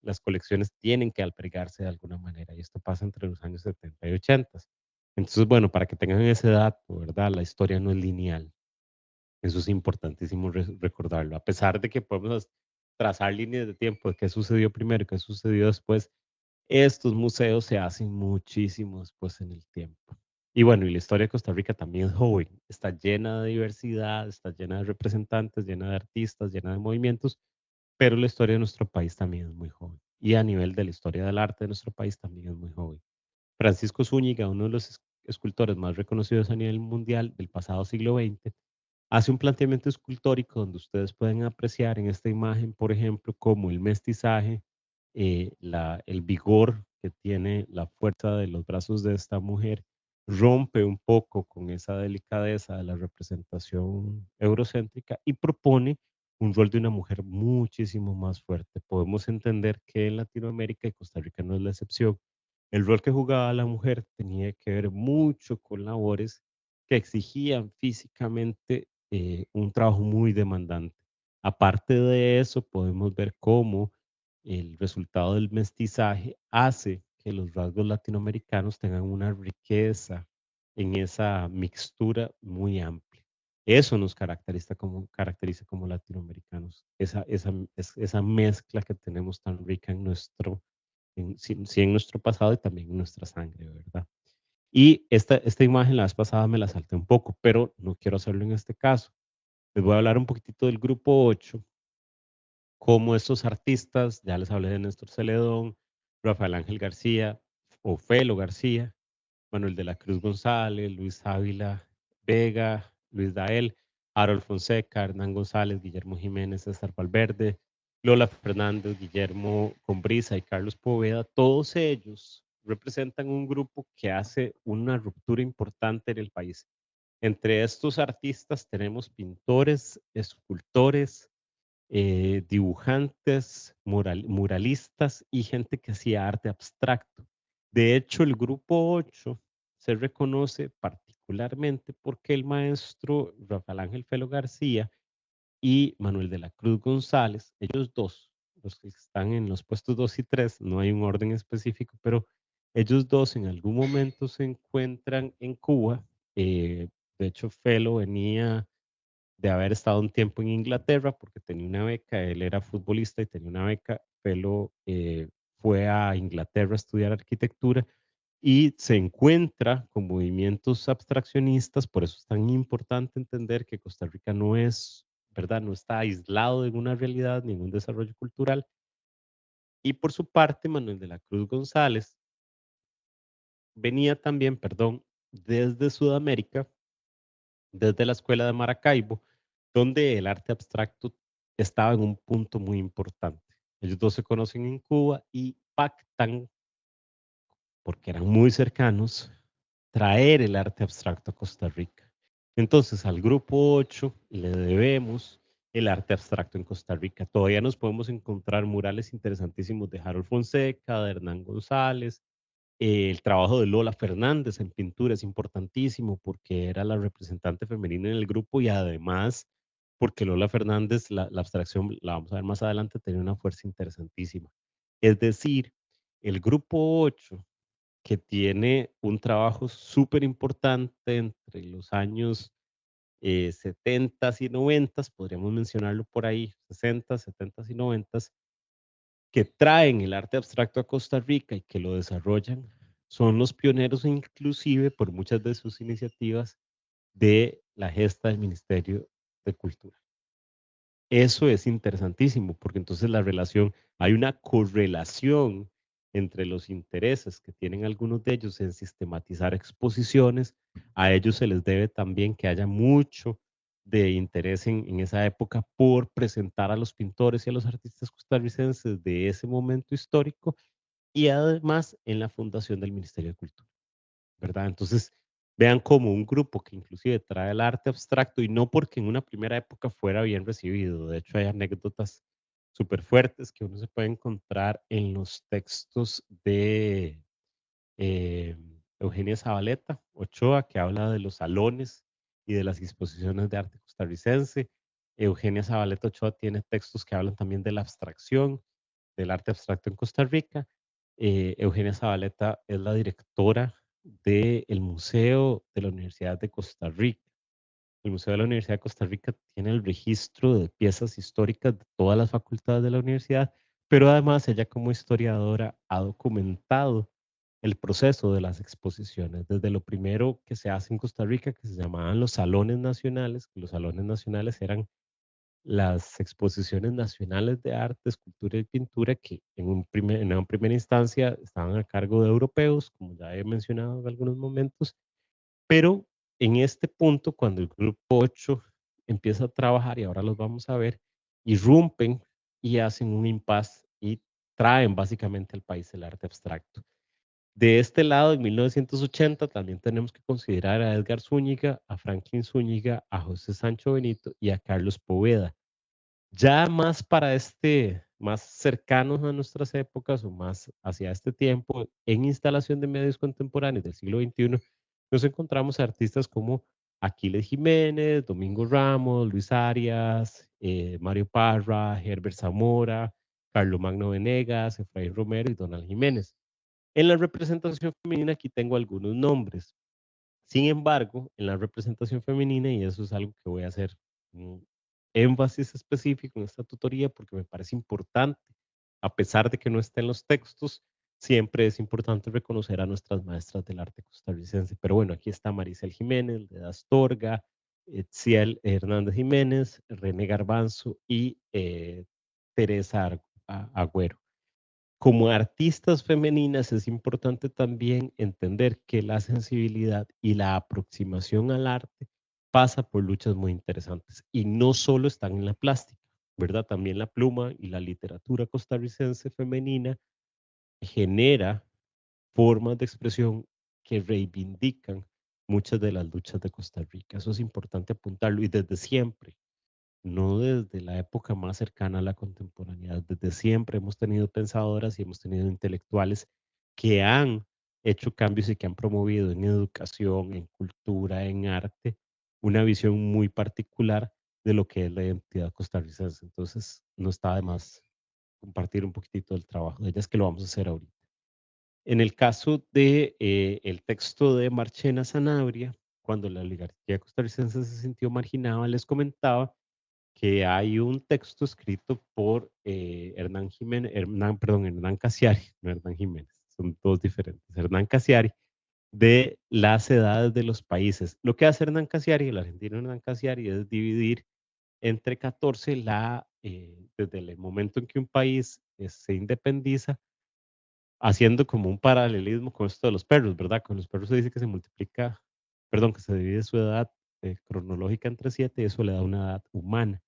Las colecciones tienen que albergarse de alguna manera y esto pasa entre los años 70 y 80. Entonces, bueno, para que tengan ese dato, ¿verdad? La historia no es lineal. Eso es importantísimo recordarlo. A pesar de que podemos trazar líneas de tiempo de qué sucedió primero y qué sucedió después, estos museos se hacen muchísimo después en el tiempo. Y bueno, y la historia de Costa Rica también es joven, está llena de diversidad, está llena de representantes, llena de artistas, llena de movimientos, pero la historia de nuestro país también es muy joven. Y a nivel de la historia del arte de nuestro país también es muy joven. Francisco Zúñiga, uno de los escultores más reconocidos a nivel mundial del pasado siglo XX, hace un planteamiento escultórico donde ustedes pueden apreciar en esta imagen, por ejemplo, cómo el mestizaje, el vigor que tiene la fuerza de los brazos de esta mujer, rompe un poco con esa delicadeza de la representación eurocéntrica y propone un rol de una mujer muchísimo más fuerte. Podemos entender que en Latinoamérica, y Costa Rica no es la excepción, el rol que jugaba la mujer tenía que ver mucho con labores que exigían físicamente un trabajo muy demandante. Aparte de eso, podemos ver cómo el resultado del mestizaje hace que los rasgos latinoamericanos tengan una riqueza en esa mixtura muy amplia. Eso nos caracteriza como latinoamericanos, esa mezcla que tenemos tan rica en sí, en nuestro pasado y también en nuestra sangre, ¿verdad? Y esta imagen la vez pasada me la salté un poco, pero no quiero hacerlo en este caso. Les voy a hablar un poquitito del grupo 8, cómo estos artistas, ya les hablé de Néstor Celedón, Rafael Ángel García, Ofelo García, Manuel de la Cruz González, Luis Ávila Vega, Luis Dael, Harold Fonseca, Hernán González, Guillermo Jiménez, César Valverde, Lola Fernández, Guillermo Combrisa y Carlos Poveda, todos ellos representan un grupo que hace una ruptura importante en el país. Entre estos artistas tenemos pintores, escultores, dibujantes, muralistas y gente que hacía arte abstracto. De hecho, el grupo 8 se reconoce particularmente porque el maestro Rafael Ángel Felo García y Manuel de la Cruz González, ellos dos, los que están en los puestos 2 y 3, no hay un orden específico, pero ellos dos en algún momento se encuentran en Cuba. De hecho, Felo venía de haber estado un tiempo en Inglaterra porque tenía una beca, él era futbolista y tenía una beca, Felo fue a Inglaterra a estudiar arquitectura y se encuentra con movimientos abstraccionistas, por eso es tan importante entender que Costa Rica no es, ¿verdad? No está aislado de una realidad, ningún desarrollo cultural. Y por su parte, Manuel de la Cruz González venía también, perdón, desde Sudamérica, desde la escuela de Maracaibo, donde el arte abstracto estaba en un punto muy importante. Ellos dos se conocen en Cuba y pactan, porque eran muy cercanos, traer el arte abstracto a Costa Rica. Entonces, al grupo 8 le debemos el arte abstracto en Costa Rica. Todavía nos podemos encontrar murales interesantísimos de Harold Fonseca, de Hernán González, el trabajo de Lola Fernández en pintura es importantísimo porque era la representante femenina en el grupo y además porque Lola Fernández, la abstracción, la vamos a ver más adelante, tenía una fuerza interesantísima. Es decir, el grupo 8 que tiene un trabajo súper importante entre los años 70 y 90, podríamos mencionarlo por ahí, 60, 70 y 90, que traen el arte abstracto a Costa Rica y que lo desarrollan, son los pioneros inclusive por muchas de sus iniciativas de la gesta del Ministerio de Cultura. Eso es interesantísimo, porque entonces hay una correlación entre los intereses que tienen algunos de ellos en sistematizar exposiciones. A ellos se les debe también que haya mucho de interés en esa época por presentar a los pintores y a los artistas costarricenses de ese momento histórico y además en la fundación del Ministerio de Cultura. ¿Verdad? Entonces, vean como un grupo que inclusive trae el arte abstracto y no porque en una primera época fuera bien recibido. De hecho, hay anécdotas súper fuertes que uno se puede encontrar en los textos de eh, Eugenia Zabaleta Ochoa, que habla de los salones y de las exposiciones de arte costarricense. Eugenia Zabaleta Ochoa tiene textos que hablan también de la abstracción, del arte abstracto en Costa Rica. Eugenia Zabaleta es la directora del Museo de la Universidad de Costa Rica. el Museo de la Universidad de Costa Rica tiene el registro de piezas históricas de todas las facultades de la universidad, pero además ella como historiadora ha documentado el proceso de las exposiciones, desde lo primero que se hace en Costa Rica, que se llamaban los salones nacionales, que los salones nacionales eran las exposiciones nacionales de arte, escultura y pintura que en una primera instancia estaban a cargo de europeos, como ya he mencionado en algunos momentos, pero en este punto, cuando el grupo 8 empieza a trabajar, y ahora los vamos a ver, irrumpen y hacen un impasse y traen básicamente al país el arte abstracto. De este lado, en 1980, también tenemos que considerar a Edgar Zúñiga, a Franklin Zúñiga, a José Sancho Benito y a Carlos Poveda. Ya más para más cercanos a nuestras épocas o más hacia este tiempo, en instalación de medios contemporáneos del siglo XXI, nos encontramos a artistas como Aquiles Jiménez, Domingo Ramos, Luis Arias, Mario Parra, Herbert Zamora, Carlos Magno Venegas, Efraín Romero y Donald Jiménez. En la representación femenina aquí tengo algunos nombres. Sin embargo, en la representación femenina, y eso es algo que voy a hacer un énfasis específico en esta tutoría porque me parece importante, a pesar de que no esté en los textos, siempre es importante reconocer a nuestras maestras del arte costarricense. Pero bueno, aquí está Maricel Jiménez, de Astorga, Etziel Hernández Jiménez, René Garbanzo y Teresa Agüero. Como artistas femeninas es importante también entender que la sensibilidad y la aproximación al arte pasa por luchas muy interesantes y no solo están en la plástica, ¿verdad? También la pluma y la literatura costarricense femenina genera formas de expresión que reivindican muchas de las luchas de Costa Rica. Eso es importante apuntarlo y desde siempre, no desde la época más cercana a la contemporaneidad. Desde siempre hemos tenido pensadoras y hemos tenido intelectuales que han hecho cambios y que han promovido en educación, en cultura, en arte, una visión muy particular de lo que es la identidad costarricense. Entonces, no está de más compartir un poquitito del trabajo de ellas, que lo vamos a hacer ahorita. En el caso de el texto de Marchena Sanabria, cuando la oligarquía costarricense se sintió marginada, les comentaba que hay un texto escrito por Hernán Jiménez, Hernán Casiari, no Hernán Jiménez, son dos diferentes, Hernán Casiari, de las edades de los países. Lo que hace Hernán Casiari, el argentino Hernán Casiari, es dividir entre 14 desde el momento en que un país se independiza, haciendo como un paralelismo con esto de los perros, ¿verdad? Con los perros se dice que se multiplica, perdón, que se divide su edad cronológica entre 7 y eso le da una edad humana.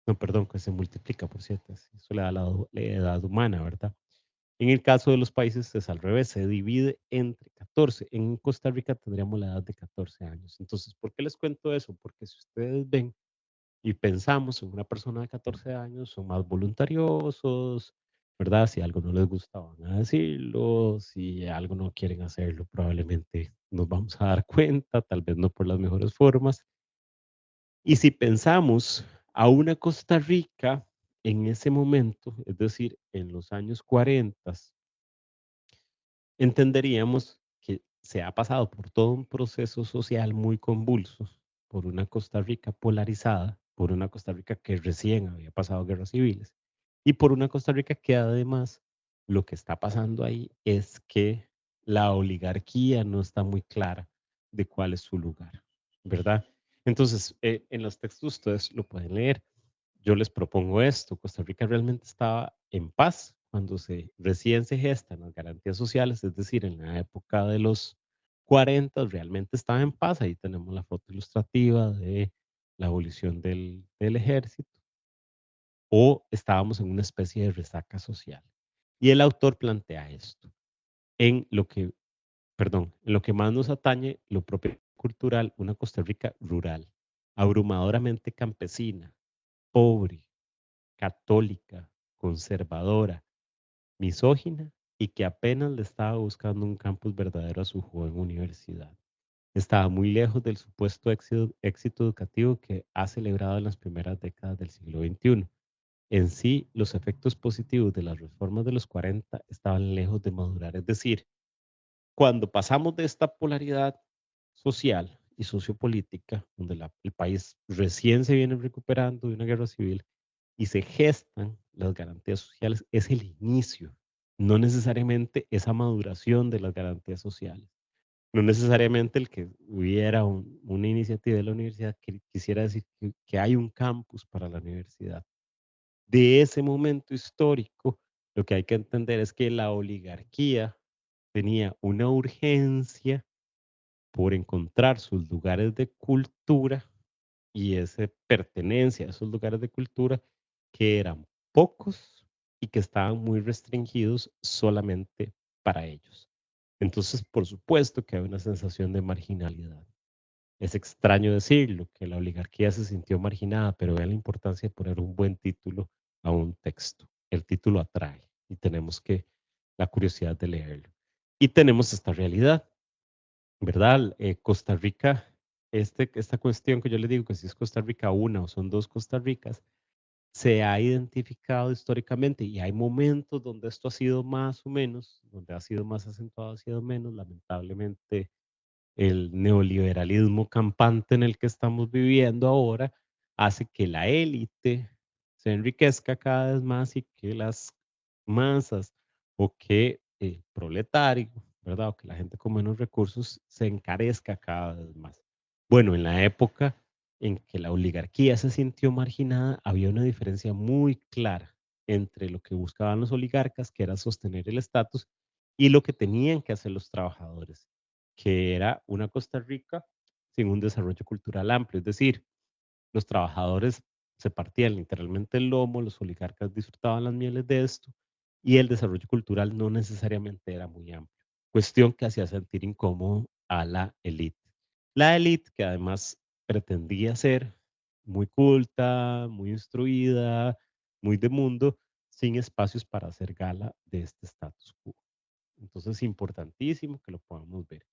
No, perdón, que se multiplica por 7, eso le da la edad humana, ¿verdad? En el caso de los países es al revés, se divide entre 14. En Costa Rica tendríamos la edad de 14 años. Entonces, ¿por qué les cuento eso? Porque si ustedes ven y pensamos en una persona de 14 años, son más voluntariosos, ¿verdad? Si algo no les gusta, van a decirlo. Si algo no quieren hacerlo, probablemente nos vamos a dar cuenta, tal vez no por las mejores formas. Y si pensamos a una Costa Rica en ese momento, es decir, en los años 40, entenderíamos que se ha pasado por todo un proceso social muy convulso, por una Costa Rica polarizada, por una Costa Rica que recién había pasado guerras civiles y por una Costa Rica que además lo que está pasando ahí es que la oligarquía no está muy clara de cuál es su lugar, ¿verdad? Entonces, en los textos ustedes lo pueden leer. Yo les propongo esto, Costa Rica realmente estaba en paz cuando recién se gestan las garantías sociales, es decir, en la época de los 40 realmente estaba en paz, ahí tenemos la foto ilustrativa de la abolición del ejército, o estábamos en una especie de resaca social. Y el autor plantea esto, en lo que, perdón, en lo que más nos atañe, lo propio cultural, una Costa Rica rural, abrumadoramente campesina, pobre, católica, conservadora, misógina y que apenas le estaba buscando un campus verdadero a su joven universidad. Estaba muy lejos del supuesto éxito educativo que ha celebrado en las primeras décadas del siglo XXI. En sí, los efectos positivos de las reformas de los 40 estaban lejos de madurar. Es decir, cuando pasamos de esta polaridad social y sociopolítica, donde el país recién se viene recuperando de una guerra civil y se gestan las garantías sociales, es el inicio, no necesariamente esa maduración de las garantías sociales. No necesariamente el que hubiera una iniciativa de la universidad que quisiera decir que hay un campus para la universidad. De ese momento histórico, lo que hay que entender es que la oligarquía tenía una urgencia por encontrar sus lugares de cultura y esa pertenencia a esos lugares de cultura que eran pocos y que estaban muy restringidos solamente para ellos. Entonces, por supuesto que hay una sensación de marginalidad. Es extraño decirlo, que la oligarquía se sintió marginada, pero vea la importancia de poner un buen título a un texto. El título atrae y tenemos que la curiosidad de leerlo. Y tenemos esta realidad, ¿verdad? Costa Rica, esta cuestión que yo le digo que si es Costa Rica una o son dos Costa Ricas, se ha identificado históricamente y hay momentos donde esto ha sido más o menos, donde ha sido más acentuado, ha sido menos, lamentablemente el neoliberalismo campante en el que estamos viviendo ahora hace que la élite se enriquezca cada vez más y que las masas o que el proletario, ¿verdad? O que la gente con menos recursos se encarezca cada vez más. Bueno, en la época en que la oligarquía se sintió marginada, había una diferencia muy clara entre lo que buscaban los oligarcas, que era sostener el estatus, y lo que tenían que hacer los trabajadores, que era una Costa Rica sin un desarrollo cultural amplio. Es decir, los trabajadores se partían literalmente el lomo, los oligarcas disfrutaban las mieles de esto y el desarrollo cultural no necesariamente era muy amplio. Cuestión que hacía sentir incómodo a la élite. La élite que además pretendía ser muy culta, muy instruida, muy de mundo, sin espacios para hacer gala de este status quo. Entonces es importantísimo que lo podamos ver.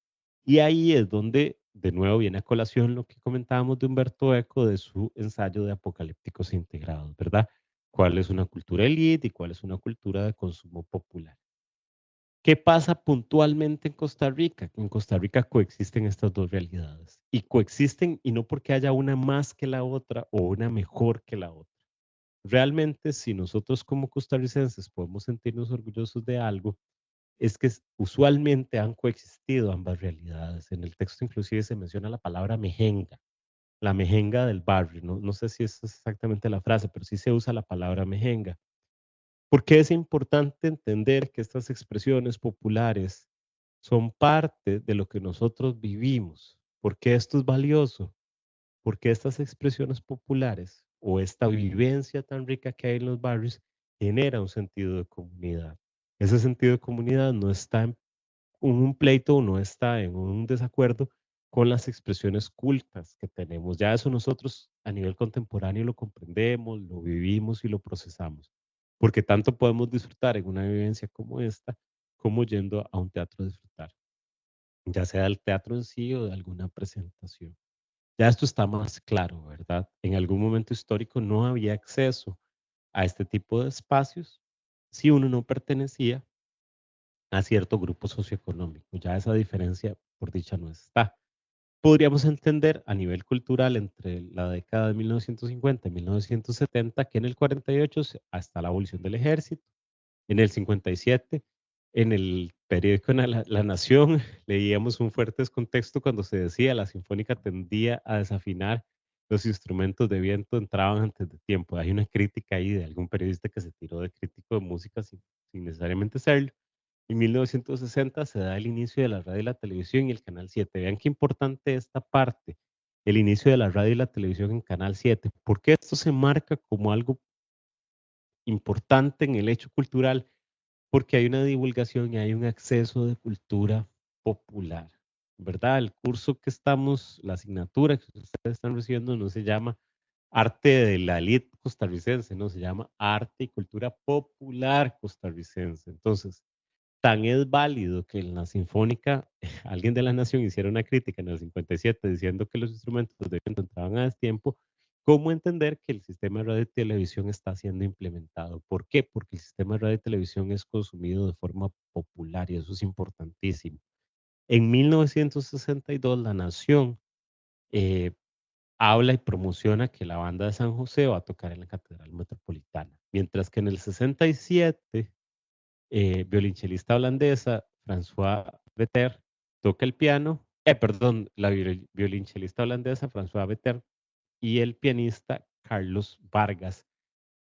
Y ahí es donde de nuevo viene a colación lo que comentábamos de Humberto Eco de su ensayo de Apocalípticos Integrados, ¿verdad? ¿Cuál es una cultura elite y cuál es una cultura de consumo popular? ¿Qué pasa puntualmente en Costa Rica? En Costa Rica coexisten estas dos realidades y coexisten y no porque haya una más que la otra o una mejor que la otra. Realmente, si nosotros como costarricenses podemos sentirnos orgullosos de algo, es que usualmente han coexistido ambas realidades. En el texto inclusive se menciona la palabra mejenga, la mejenga del barrio. No sé si es exactamente la frase, pero sí se usa la palabra mejenga. ¿Por qué es importante entender que estas expresiones populares son parte de lo que nosotros vivimos? ¿Por qué esto es valioso? Porque estas expresiones populares o esta vivencia tan rica que hay en los barrios genera un sentido de comunidad. Ese sentido de comunidad no está en un pleito o no está en un desacuerdo con las expresiones cultas que tenemos. Ya eso nosotros a nivel contemporáneo lo comprendemos, lo vivimos y lo procesamos. Porque tanto podemos disfrutar en una vivencia como esta, como yendo a un teatro a disfrutar, ya sea del teatro en sí o de alguna presentación. Ya esto está más claro, ¿verdad? En algún momento histórico no había acceso a este tipo de espacios si uno no pertenecía a cierto grupo socioeconómico. Ya esa diferencia, por dicha, no está. Podríamos entender a nivel cultural entre la década de 1950 y 1970 que en el 48 hasta la abolición del ejército, en el 57, en el periódico La Nación, leíamos un fuerte descontexto cuando se decía la sinfónica tendía a desafinar, los instrumentos de viento entraban antes de tiempo. Hay una crítica ahí de algún periodista que se tiró de crítico de música sin necesariamente serlo. En 1960 se da el inicio de la radio y la televisión y el Canal 7. Vean qué importante esta parte, el inicio de la radio y la televisión en Canal 7. Porque esto se marca como algo importante en el hecho cultural, porque hay una divulgación y hay un acceso de cultura popular, ¿verdad? El curso que estamos, la asignatura que ustedes están recibiendo no se llama arte de la élite costarricense, no, se llama arte y cultura popular costarricense. Entonces, tan es válido que en la Sinfónica alguien de la Nación hiciera una crítica en el 57 diciendo que los instrumentos de viento entraban a destiempo, ¿cómo entender que el sistema de radio y televisión está siendo implementado? ¿Por qué? Porque el sistema de radio y televisión es consumido de forma popular y eso es importantísimo. En 1962 la Nación eh, habla y promociona que la banda de San José va a tocar en la Catedral Metropolitana. Mientras que en el 67, violonchelista holandesa François Vetter toca el piano, perdón, la violonchelista holandesa François Vetter y el pianista Carlos Vargas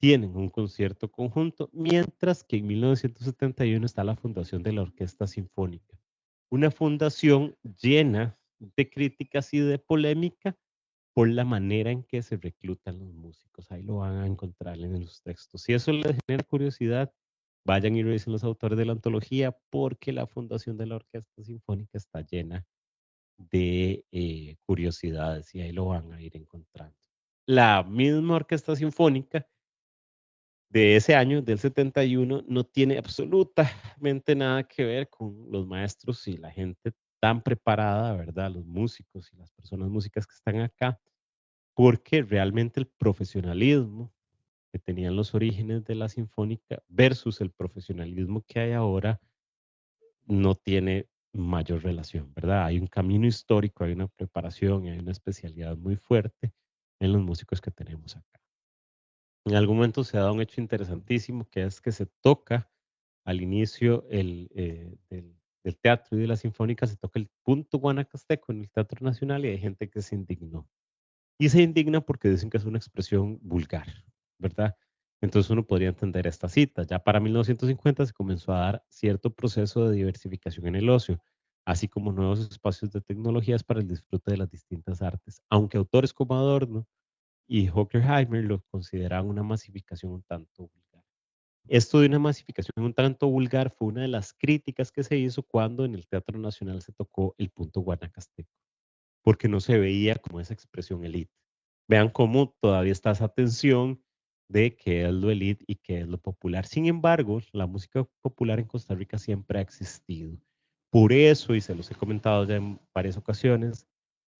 tienen un concierto conjunto, mientras que en 1971 está la fundación de la Orquesta Sinfónica, una fundación llena de críticas y de polémica por la manera en que se reclutan los músicos. Ahí lo van a encontrar en los textos. Si eso les genera curiosidad, vayan y revisen los autores de la antología, porque la fundación de la Orquesta Sinfónica está llena de curiosidades y ahí lo van a ir encontrando. La misma Orquesta Sinfónica de ese año, del 71, no tiene absolutamente nada que ver con los maestros y la gente tan preparada, ¿verdad? Los músicos y las personas músicas que están acá, porque realmente el profesionalismo que tenían los orígenes de la sinfónica versus el profesionalismo que hay ahora no tiene mayor relación, ¿verdad? Hay un camino histórico, hay una preparación, hay una especialidad muy fuerte en los músicos que tenemos acá. En algún momento se ha dado un hecho interesantísimo, que es que se toca al inicio del teatro y de la sinfónica, se toca el punto guanacasteco en el Teatro Nacional y hay gente que se indignó. Y se indigna porque dicen que es una expresión vulgar, ¿verdad? Entonces uno podría entender esta cita. Ya para 1950 se comenzó a dar cierto proceso de diversificación en el ocio, así como nuevos espacios de tecnologías para el disfrute de las distintas artes, aunque autores como Adorno y Hockenheimer lo consideraban una masificación un tanto vulgar. Esto de una masificación un tanto vulgar fue una de las críticas que se hizo cuando en el Teatro Nacional se tocó el punto guanacasteco, porque no se veía como esa expresión elite. Vean cómo todavía está esa tensión de qué es lo elite y qué es lo popular. Sin embargo, la música popular en Costa Rica siempre ha existido. Por eso, y se los he comentado ya en varias ocasiones,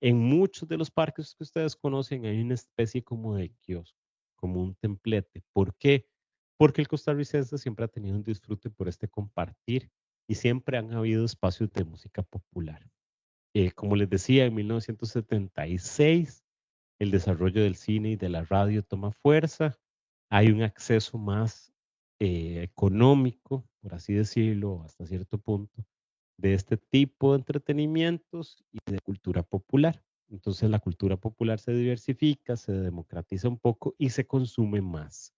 en muchos de los parques que ustedes conocen hay una especie como de kiosco, como un templete. ¿Por qué? Porque el costarricense siempre ha tenido un disfrute por este compartir y siempre han habido espacios de música popular. Como les decía, en 1976 el desarrollo del cine y de la radio toma fuerza. Hay un acceso más económico, por así decirlo, hasta cierto punto, de este tipo de entretenimientos y de cultura popular. Entonces la cultura popular se diversifica, se democratiza un poco y se consume más.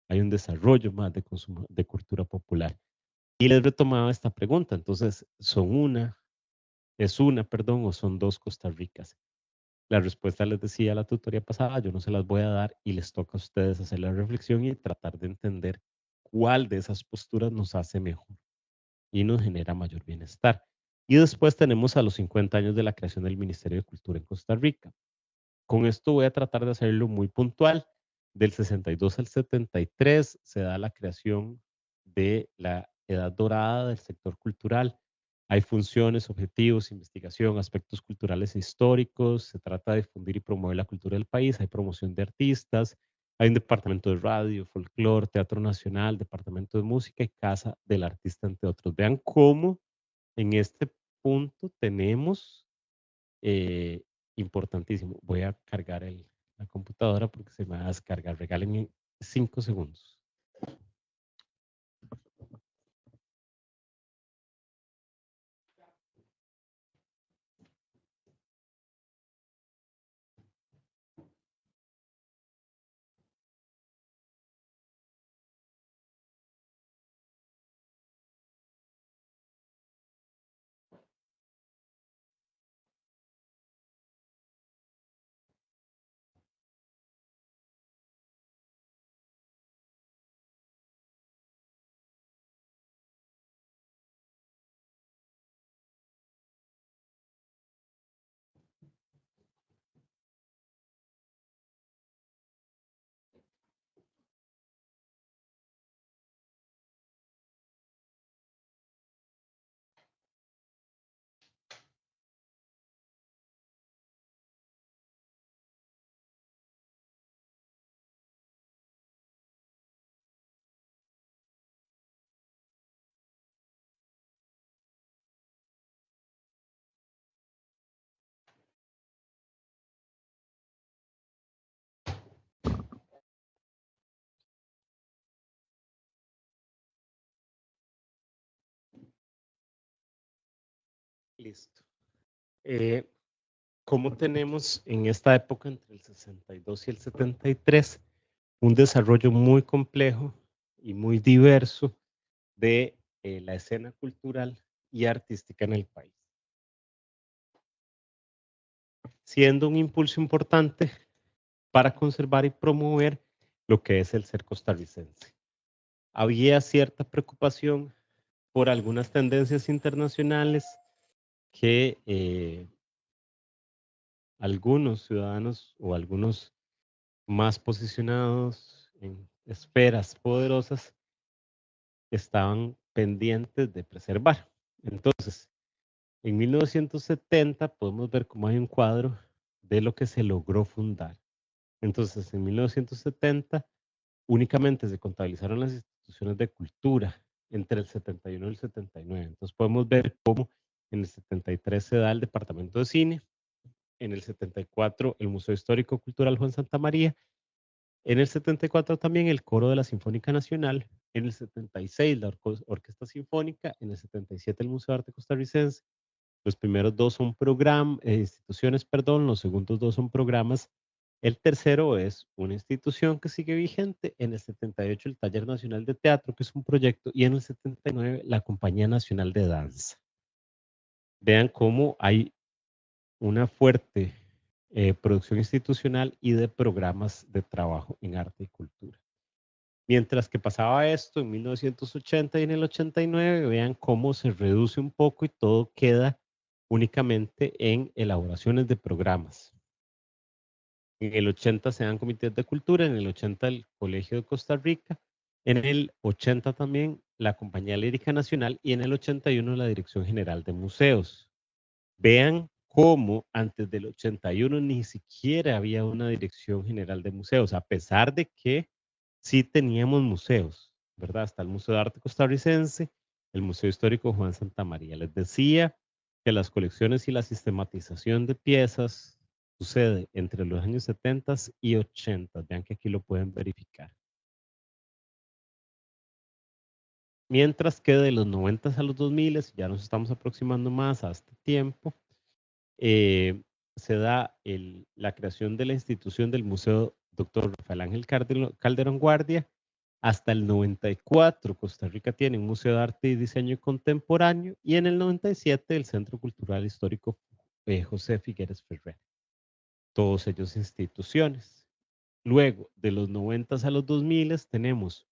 Hay un desarrollo más de consumo de cultura popular. Y les retomaba esta pregunta. Entonces, perdón, o son dos Costa Ricas? La respuesta les decía la tutoría pasada, yo no se las voy a dar y les toca a ustedes hacer la reflexión y tratar de entender cuál de esas posturas nos hace mejor y nos genera mayor bienestar. Y después tenemos a los 50 años de la creación del Ministerio de Cultura en Costa Rica. Con esto voy a tratar de hacerlo muy puntual. Del 62 al 73 se da la creación de la edad dorada del sector cultural. Hay funciones, objetivos, investigación, aspectos culturales e históricos. Se trata de difundir y promover la cultura del país. Hay promoción de artistas. Hay un departamento de radio, folclore, teatro nacional, departamento de música y casa del artista, entre otros. Vean cómo en este punto tenemos eh, importantísimo. Voy a cargar la computadora porque se me va a descargar. Regálenme 5 segundos. Listo. ¿Cómo tenemos en esta época entre el 62 y el 73 un desarrollo muy complejo y muy diverso de la escena cultural y artística en el país, siendo un impulso importante para conservar y promover lo que es el ser costarricense? Había cierta preocupación por algunas tendencias internacionales que algunos ciudadanos o algunos más posicionados en esferas poderosas estaban pendientes de preservar. Entonces, en 1970 podemos ver cómo hay un cuadro de lo que se logró fundar. Entonces, en 1970 únicamente se contabilizaron las instituciones de cultura entre el 71 y el 79. Entonces podemos ver cómo en el 73 se da el Departamento de Cine, en el 74 el Museo Histórico Cultural Juan Santa María, en el 74 también el Coro de la Sinfónica Nacional, en el 76 la Orquesta Sinfónica, en el 77 el Museo de Arte Costarricense. Los primeros dos son instituciones, perdón, los segundos dos son programas. El tercero es una institución que sigue vigente. En el 78 el Taller Nacional de Teatro, que es un proyecto, y en el 79 la Compañía Nacional de Danza. Vean cómo hay una fuerte producción institucional y de programas de trabajo en arte y cultura. Mientras que pasaba esto en 1980 y en el 89, vean cómo se reduce un poco y todo queda únicamente en elaboraciones de programas. En el 80 se dan comités de cultura, en el 80 el Colegio de Costa Rica, en el 80 también la Compañía Lírica Nacional y en el 81 la Dirección General de Museos. Vean cómo antes del 81 ni siquiera había una Dirección General de Museos, a pesar de que sí teníamos museos, ¿verdad? Está el Museo de Arte Costarricense, el Museo Histórico Juan Santa María. Les decía que las colecciones y la sistematización de piezas sucede entre los años 70 y 80. Vean que aquí lo pueden verificar. Mientras que de los 90 a los 2000, ya nos estamos aproximando más a este tiempo, eh, se da la creación de la institución del Museo Dr. Rafael Ángel Calderón Guardia. Hasta el 94, Costa Rica tiene un Museo de Arte y Diseño Contemporáneo y en el 97 el Centro Cultural Histórico José Figueres Ferrer. Todos ellos instituciones. Luego, de los 90 a los 2000 tenemos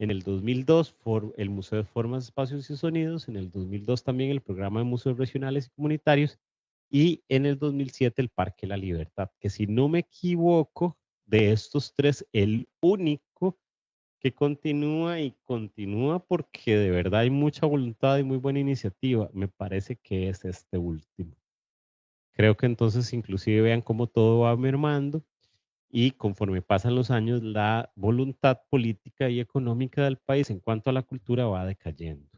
en el 2002 el Museo de Formas, Espacios y Sonidos, en el 2002 también el Programa de Museos Regionales y Comunitarios y en el 2007 el Parque La Libertad, que si no me equivoco, de estos tres, el único que continúa y continúa porque de verdad hay mucha voluntad y muy buena iniciativa, me parece que es este último. Creo que entonces inclusive vean cómo todo va mermando y conforme pasan los años, la voluntad política y económica del país en cuanto a la cultura va decayendo.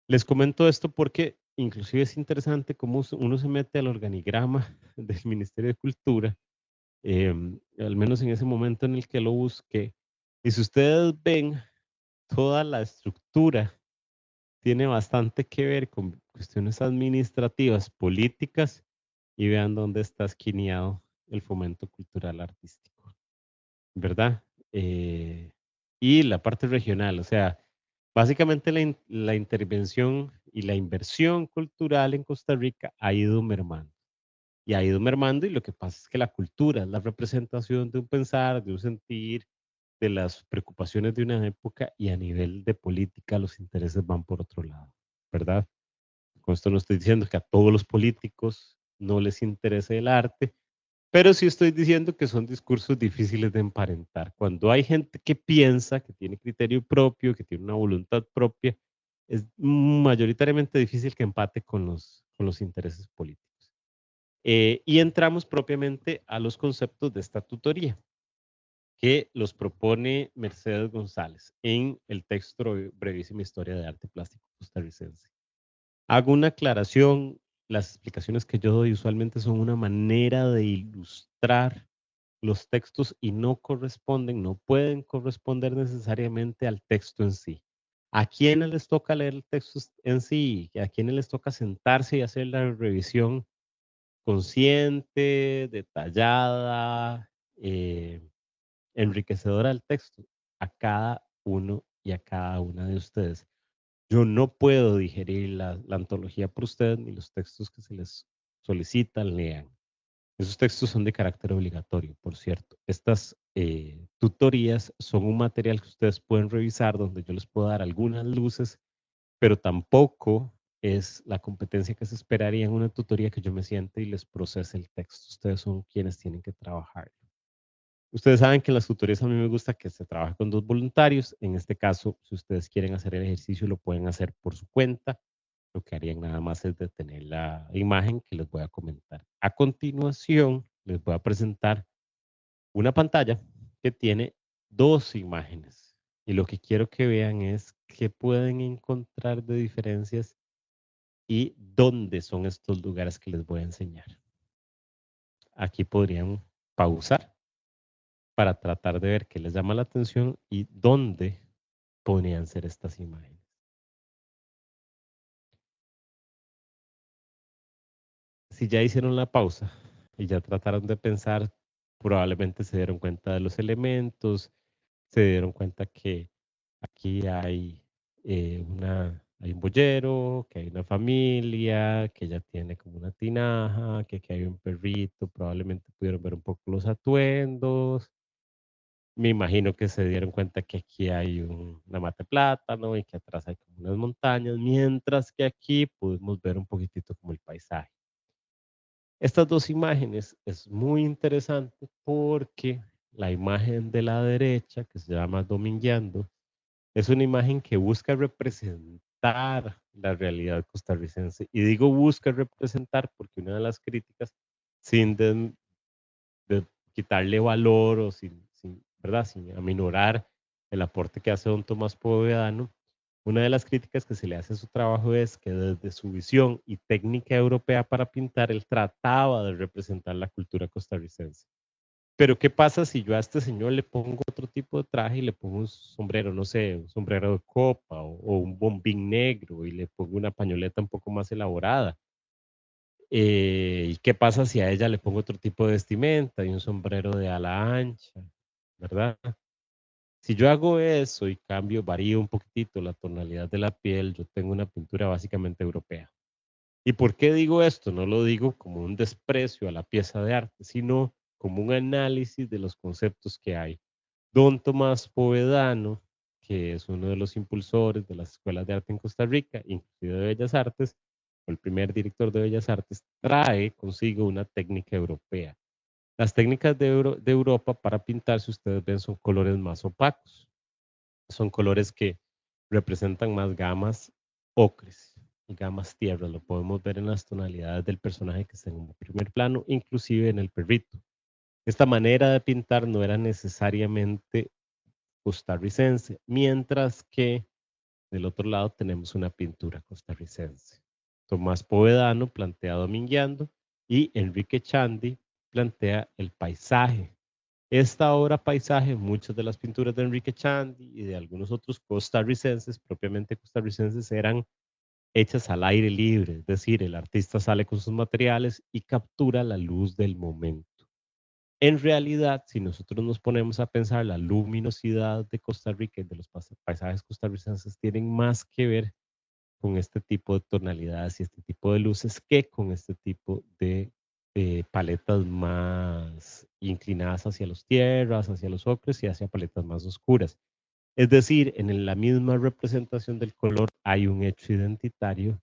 Les comento esto porque inclusive es interesante cómo uno se mete al organigrama del Ministerio de Cultura, al menos en ese momento en el que lo busqué. Y si ustedes ven, toda la estructura tiene bastante que ver con cuestiones administrativas, políticas, y vean dónde está esquineado el fomento cultural artístico. ¿Verdad? Eh, y la parte regional, o sea, básicamente la intervención y la inversión cultural en Costa Rica ha ido mermando. Y ha ido mermando y lo que pasa es que la cultura es la representación de un pensar, de un sentir, de las preocupaciones de una época y a nivel de política los intereses van por otro lado, ¿verdad? Con esto no estoy diciendo que a todos los políticos no les interese el arte, pero sí estoy diciendo que son discursos difíciles de emparentar. Cuando hay gente que piensa, que tiene criterio propio, que tiene una voluntad propia, es mayoritariamente difícil que empate con los intereses políticos. Y entramos propiamente a los conceptos de esta tutoría, que los propone Mercedes González en el texto Brevísima Historia de Arte Plástico Costarricense. Hago una aclaración, las explicaciones que yo doy usualmente son una manera de ilustrar los textos y no corresponden, no pueden corresponder necesariamente al texto en sí. ¿A quiénes les toca leer el texto en sí? ¿A quiénes les toca sentarse y hacer la revisión consciente, detallada, enriquecedora del texto? A cada uno y a cada una de ustedes. Yo no puedo digerir la antología por ustedes ni los textos que se les solicitan lean. Esos textos son de carácter obligatorio, por cierto. Estas tutorías son un material que ustedes pueden revisar donde yo les puedo dar algunas luces, pero tampoco es la competencia que se esperaría en una tutoría que yo me siente y les procese el texto. Ustedes son quienes tienen que trabajar. Ustedes saben que en las tutorías a mí me gusta que se trabaje con 2 voluntarios. En este caso, si ustedes quieren hacer el ejercicio, lo pueden hacer por su cuenta. Lo que harían nada más es detener la imagen que les voy a comentar. A continuación, les voy a presentar una pantalla que tiene 2 imágenes. Y lo que quiero que vean es qué pueden encontrar de diferencias y dónde son estos lugares que les voy a enseñar. Aquí podrían pausar para tratar de ver qué les llama la atención y dónde podrían ser estas imágenes. Si ya hicieron la pausa y ya trataron de pensar, probablemente se dieron cuenta de los elementos, se dieron cuenta que aquí hay un boyero, que hay una familia, que ella tiene como una tinaja, que aquí hay un perrito, probablemente pudieron ver un poco los atuendos. Me imagino que se dieron cuenta que aquí hay una mata de plátano y que atrás hay como unas montañas, mientras que aquí pudimos ver un poquitito como el paisaje. Estas 2 imágenes es muy interesante porque la imagen de la derecha, que se llama Domingueando, es una imagen que busca representar la realidad costarricense. Y digo busca representar porque una de las críticas, sin de quitarle valor o ¿verdad? Sin aminorar el aporte que hace don Tomás Povedano, una de las críticas que se le hace a su trabajo es que desde su visión y técnica europea para pintar, él trataba de representar la cultura costarricense. Pero ¿qué pasa si yo a este señor le pongo otro tipo de traje y le pongo un sombrero, no sé, un sombrero de copa o un bombín negro y le pongo una pañoleta un poco más elaborada? ¿Y qué pasa si a ella le pongo otro tipo de vestimenta y un sombrero de ala ancha, verdad? Si yo hago eso y cambio, varío un poquitito la tonalidad de la piel, yo tengo una pintura básicamente europea. ¿Y por qué digo esto? No lo digo como un desprecio a la pieza de arte, sino como un análisis de los conceptos que hay. Don Tomás Povedano, que es uno de los impulsores de las escuelas de arte en Costa Rica, inclusive de Bellas Artes, o el primer director de Bellas Artes, trae consigo una técnica europea. Las técnicas de Europa para pintar, si ustedes ven, son colores más opacos. Son colores que representan más gamas ocres y gamas tierras. Lo podemos ver en las tonalidades del personaje que está en el primer plano, inclusive en el perrito. Esta manera de pintar no era necesariamente costarricense, mientras que del otro lado tenemos una pintura costarricense. Tomás Povedano plantea Domingueando y Enrique Chandi plantea el paisaje. Esta obra paisaje, muchas de las pinturas de Enrique Chandi y de algunos otros costarricenses, propiamente costarricenses, eran hechas al aire libre, es decir, el artista sale con sus materiales y captura la luz del momento. En realidad, si nosotros nos ponemos a pensar, la luminosidad de Costa Rica y de los paisajes costarricenses tienen más que ver con este tipo de tonalidades y este tipo de luces que con este tipo de paletas más inclinadas hacia los tierras, hacia los ocres y hacia paletas más oscuras. Es decir, en la misma representación del color hay un hecho identitario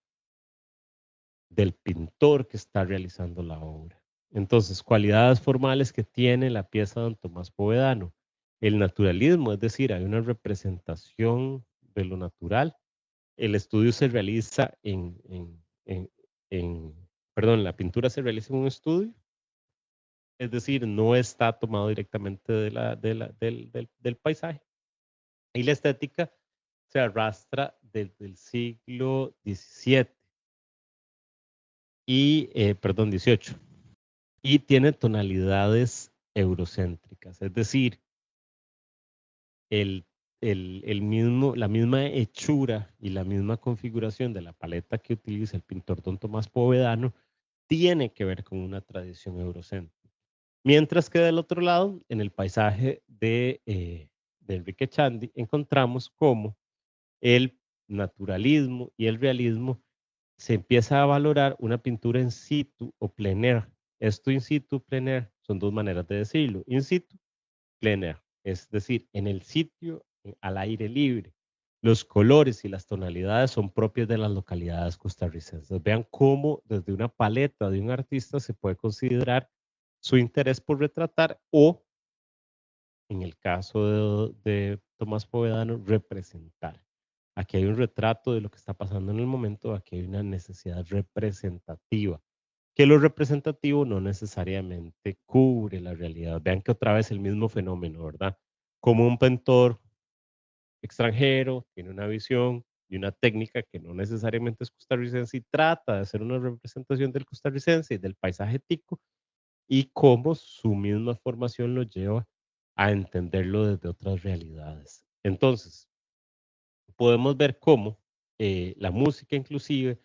del pintor que está realizando la obra. Entonces, cualidades formales que tiene la pieza de don Tomás Povedano. El naturalismo, es decir, hay una representación de lo natural. El estudio se realiza perdón, la pintura se realiza en un estudio, es decir, no está tomado directamente del paisaje. Y la estética se arrastra desde el siglo XVII perdón, XVIII, y tiene tonalidades eurocéntricas, es decir, el, la misma hechura y la misma configuración de la paleta que utiliza el pintor don Tomás Povedano tiene que ver con una tradición eurocéntrica. Mientras que del otro lado, en el paisaje de Enrique Chandi, encontramos cómo el naturalismo y el realismo se empieza a valorar una pintura in situ o plein air. Esto in situ, plein air, son dos maneras de decirlo. In situ, plein air, es decir, en el sitio, al aire libre. Los colores y las tonalidades son propios de las localidades costarricenses. Vean cómo desde una paleta de un artista se puede considerar su interés por retratar o, en el caso de Tomás Povedano, representar. Aquí hay un retrato de lo que está pasando en el momento, aquí hay una necesidad representativa, que lo representativo no necesariamente cubre la realidad. Vean que otra vez el mismo fenómeno, ¿verdad? Como un pintor extranjero tiene una visión y una técnica que no necesariamente es costarricense y trata de hacer una representación del costarricense y del paisaje tico, y cómo su misma formación lo lleva a entenderlo desde otras realidades. Entonces, podemos ver cómo la música inclusive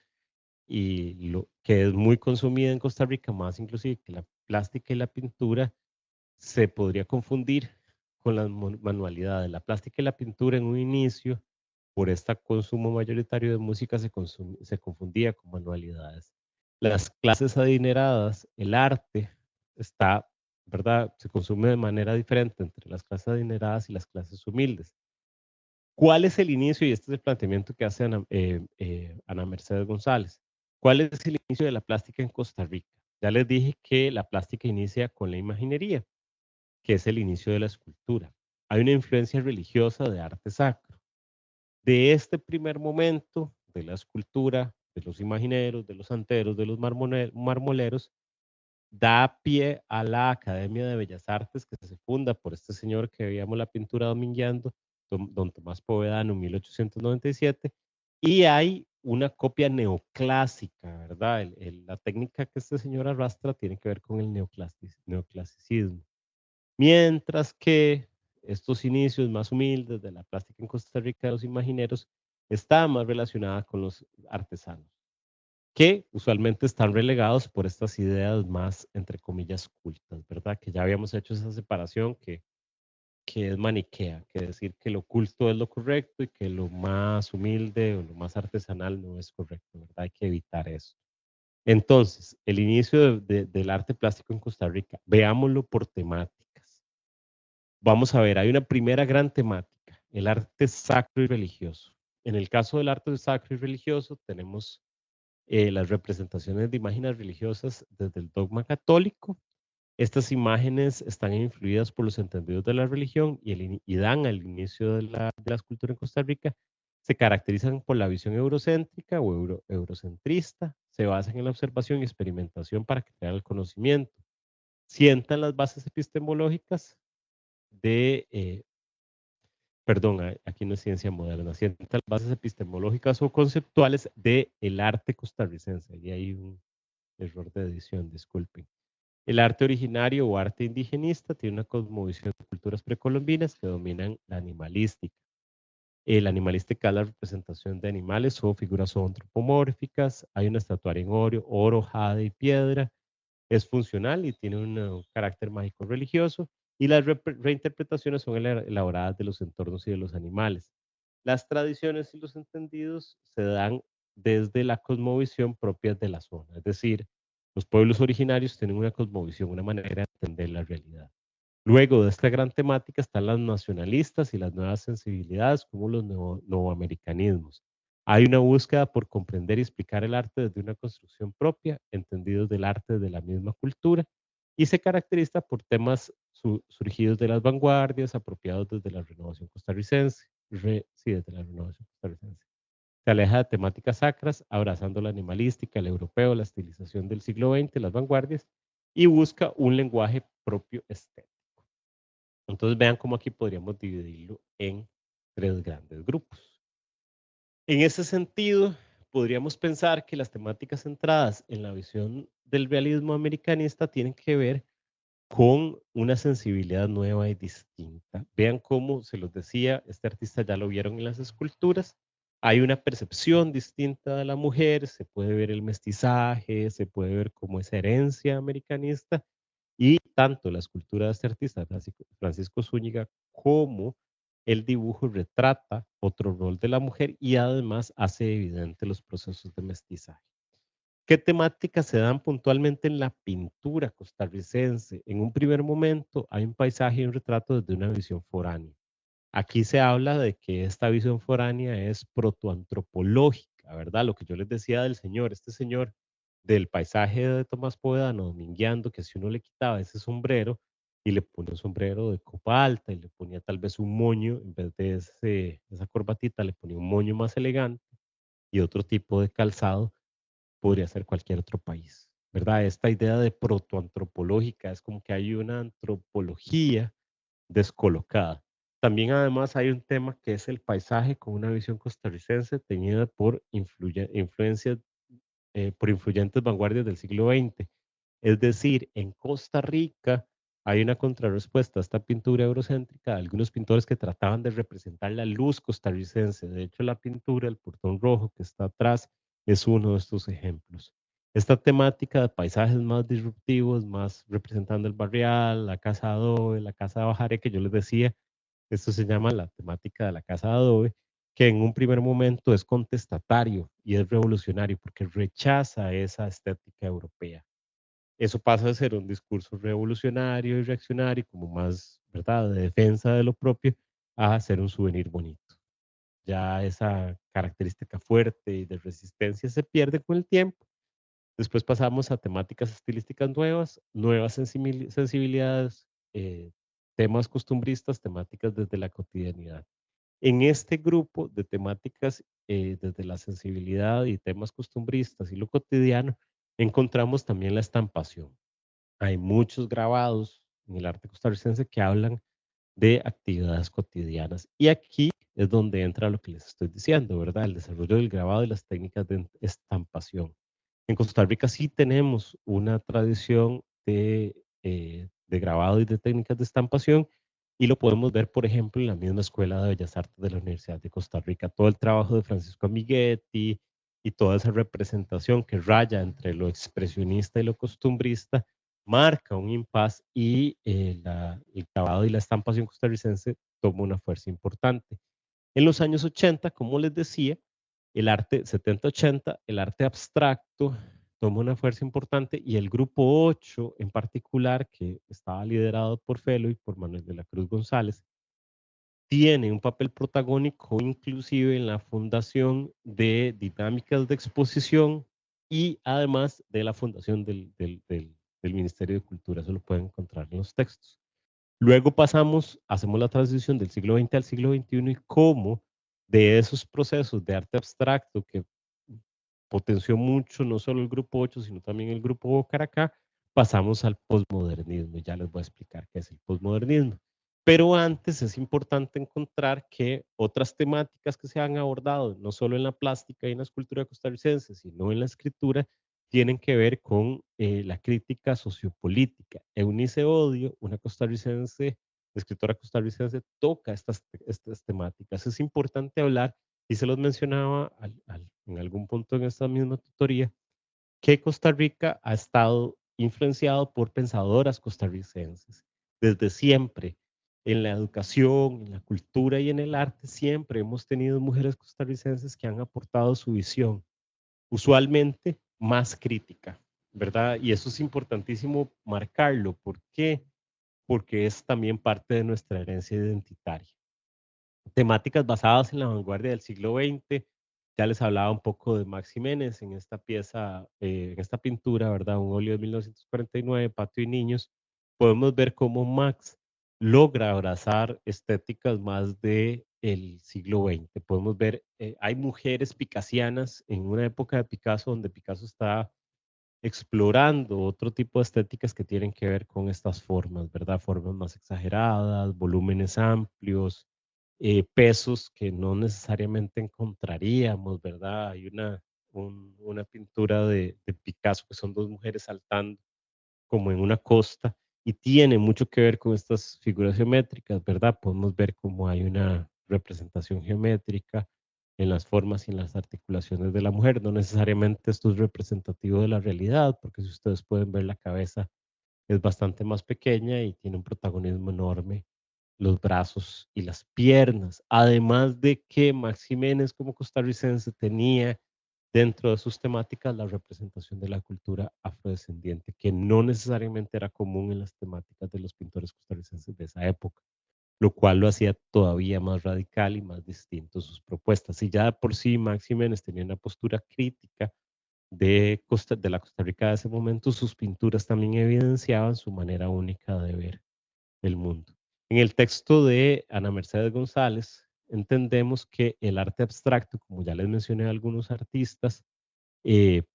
y lo que es muy consumida en Costa Rica, más inclusive que la plástica y la pintura, se podría confundir con las manualidades. La plástica y la pintura en un inicio, por este consumo mayoritario de música, se confundía con manualidades. Las clases adineradas, el arte, está, ¿verdad? Se consume de manera diferente entre las clases adineradas y las clases humildes. ¿Cuál es el inicio? Y este es el planteamiento que hace Ana Mercedes González. ¿Cuál es el inicio de la plástica en Costa Rica? Ya les dije que la plástica inicia con la imaginería, que es el inicio de la escultura. Hay una influencia religiosa de arte sacro. De este primer momento de la escultura, de los imagineros, de los santeros, de los marmoleros, da pie a la Academia de Bellas Artes que se funda por este señor que veíamos la pintura domingueando, don Tomás Povedano, en 1897, y hay una copia neoclásica, ¿verdad? La técnica que este señor arrastra tiene que ver con el neoclasicismo. Mientras que estos inicios más humildes de la plástica en Costa Rica de los imagineros está más relacionada con los artesanos, que usualmente están relegados por estas ideas más, entre comillas, cultas, ¿verdad? Que ya habíamos hecho esa separación que es maniquea, que decir que lo culto es lo correcto y que lo más humilde o lo más artesanal no es correcto, ¿verdad? Hay que evitar eso. Entonces, el inicio del arte plástico en Costa Rica, veámoslo por temáticas. Vamos a ver, hay una primera gran temática, el arte sacro y religioso. En el caso del arte sacro y religioso, tenemos las representaciones de imágenes religiosas desde el dogma católico. Estas imágenes están influidas por los entendidos de la religión y dan al inicio de la escultura en Costa Rica. Se caracterizan por la visión eurocéntrica o eurocentrista, se basan en la observación y experimentación para crear el conocimiento. Sientan las bases epistemológicas de, perdón, aquí no es ciencia moderna, sientan las bases epistemológicas o conceptuales del arte costarricense. Ahí hay un error de edición, disculpen. El arte originario o arte indigenista tiene una cosmovisión de culturas precolombinas que dominan la animalística. La animalística es la representación de animales o figuras antropomórficas. Hay una estatuaria en oro, jade y piedra. Es funcional y tiene un carácter mágico religioso. Y las reinterpretaciones son elaboradas de los entornos y de los animales. Las tradiciones y los entendidos se dan desde la cosmovisión propia de la zona, es decir, los pueblos originarios tienen una cosmovisión, una manera de entender la realidad. Luego de esta gran temática están las nacionalistas y las nuevas sensibilidades, como los novoamericanismos. Hay una búsqueda por comprender y explicar el arte desde una construcción propia, entendidos del arte de la misma cultura, y se caracteriza por temas surgidos de las vanguardias, apropiados desde la renovación costarricense. Sí, desde la renovación costarricense. Se aleja de temáticas sacras, abrazando la animalística, el europeo, la estilización del siglo XX, las vanguardias, y busca un lenguaje propio estético. Entonces vean cómo aquí podríamos dividirlo en tres grandes grupos. En ese sentido, podríamos pensar que las temáticas centradas en la visión del realismo americanista tienen que ver con una sensibilidad nueva y distinta. Vean cómo, se los decía, este artista ya lo vieron en las esculturas, hay una percepción distinta de la mujer, se puede ver el mestizaje, se puede ver como esa herencia americanista, y tanto la escultura de este artista, Francisco Zúñiga, como el dibujo retrata otro rol de la mujer y además hace evidente los procesos de mestizaje. ¿Qué temáticas se dan puntualmente en la pintura costarricense? En un primer momento hay un paisaje y un retrato desde una visión foránea. Aquí se habla de que esta visión foránea es protoantropológica, ¿verdad? Lo que yo les decía del señor, este señor del paisaje de Tomás Povedano, domingueando, que si uno le quitaba ese sombrero y le ponía un sombrero de copa alta y le ponía tal vez un moño, en vez de esa corbatita, le ponía un moño más elegante y otro tipo de calzado, podría ser cualquier otro país, ¿verdad? Esta idea de protoantropológica es como que hay una antropología descolocada. También además hay un tema que es el paisaje con una visión costarricense teñida influencias, por influyentes vanguardias del siglo XX. Es decir, en Costa Rica hay una contrarrespuesta a esta pintura eurocéntrica de algunos pintores que trataban de representar la luz costarricense. De hecho, la pintura, el portón rojo que está atrás, es uno de estos ejemplos. Esta temática de paisajes más disruptivos, más representando el barrial, la casa de adobe, la casa de bajaré, que yo les decía, esto se llama la temática de la casa de adobe, que en un primer momento es contestatario y es revolucionario porque rechaza esa estética europea. Eso pasa de ser un discurso revolucionario y reaccionario, como más, ¿verdad?, de defensa de lo propio, a ser un souvenir bonito. Ya esa característica fuerte y de resistencia se pierde con el tiempo. Después pasamos a temáticas estilísticas nuevas, nuevas sensibilidades, temas costumbristas, temáticas desde la cotidianidad. En este grupo de temáticas, desde la sensibilidad y temas costumbristas y lo cotidiano, encontramos también la estampación. Hay muchos grabados en el arte costarricense que hablan de actividades cotidianas. Y aquí es donde entra lo que les estoy diciendo, ¿verdad? El desarrollo del grabado y las técnicas de estampación. En Costa Rica sí tenemos una tradición de grabado y de técnicas de estampación y lo podemos ver, por ejemplo, en la misma Escuela de Bellas Artes de la Universidad de Costa Rica. Todo el trabajo de Francisco Amiguetti y toda esa representación que raya entre lo expresionista y lo costumbrista marca un impas y el grabado y la estampación costarricense toma una fuerza importante. En los años 80, como les decía, el arte 70-80, el arte abstracto toma una fuerza importante y el grupo 8 en particular, que estaba liderado por Felo y por Manuel de la Cruz González, tiene un papel protagónico inclusive en la fundación de dinámicas de exposición y además de la fundación del Ministerio de Cultura, eso lo pueden encontrar en los textos. Luego pasamos, hacemos la transición del siglo XX al siglo XXI y cómo de esos procesos de arte abstracto que potenció mucho no solo el grupo 8, sino también el grupo Bocaracá, pasamos al posmodernismo. Y ya les voy a explicar qué es el posmodernismo. Pero antes es importante encontrar que otras temáticas que se han abordado, no solo en la plástica y en la escultura costarricense, sino en la escritura, tienen que ver con la crítica sociopolítica. Eunice Odio, una costarricense, escritora costarricense, toca estas temáticas. Es importante hablar y se los mencionaba en algún punto en esta misma tutoría, que Costa Rica ha estado influenciado por pensadoras costarricenses. Desde siempre, en la educación, en la cultura y en el arte, siempre hemos tenido mujeres costarricenses que han aportado su visión, usualmente más crítica, ¿verdad? Y eso es importantísimo marcarlo. ¿Por qué? Porque es también parte de nuestra herencia identitaria. Temáticas basadas en la vanguardia del siglo XX. Ya les hablaba un poco de Max Jiménez en esta pieza, en esta pintura, ¿verdad? Un óleo de 1949, Patio y Niños. Podemos ver cómo Max logra abrazar estéticas más de el siglo XX. Podemos ver, hay mujeres picasianas en una época de Picasso donde Picasso está explorando otro tipo de estéticas que tienen que ver con estas formas, ¿verdad? Formas más exageradas, volúmenes amplios, pesos que no necesariamente encontraríamos, ¿verdad? Hay una pintura de Picasso que son dos mujeres saltando como en una costa y tiene mucho que ver con estas figuras geométricas, ¿verdad? Podemos ver cómo hay una representación geométrica en las formas y en las articulaciones de la mujer. No necesariamente esto es representativo de la realidad, porque si ustedes pueden ver la cabeza es bastante más pequeña y tiene un protagonismo enorme los brazos y las piernas. Además de que Max Jiménez como costarricense tenía dentro de sus temáticas la representación de la cultura afrodescendiente, que no necesariamente era común en las temáticas de los pintores costarricenses de esa época, lo cual lo hacía todavía más radical y más distinto sus propuestas. Y ya de por sí Max Jiménez tenía una postura crítica de la Costa Rica de ese momento, sus pinturas también evidenciaban su manera única de ver el mundo. En el texto de Ana Mercedes González, entendemos que el arte abstracto, como ya les mencioné a algunos artistas,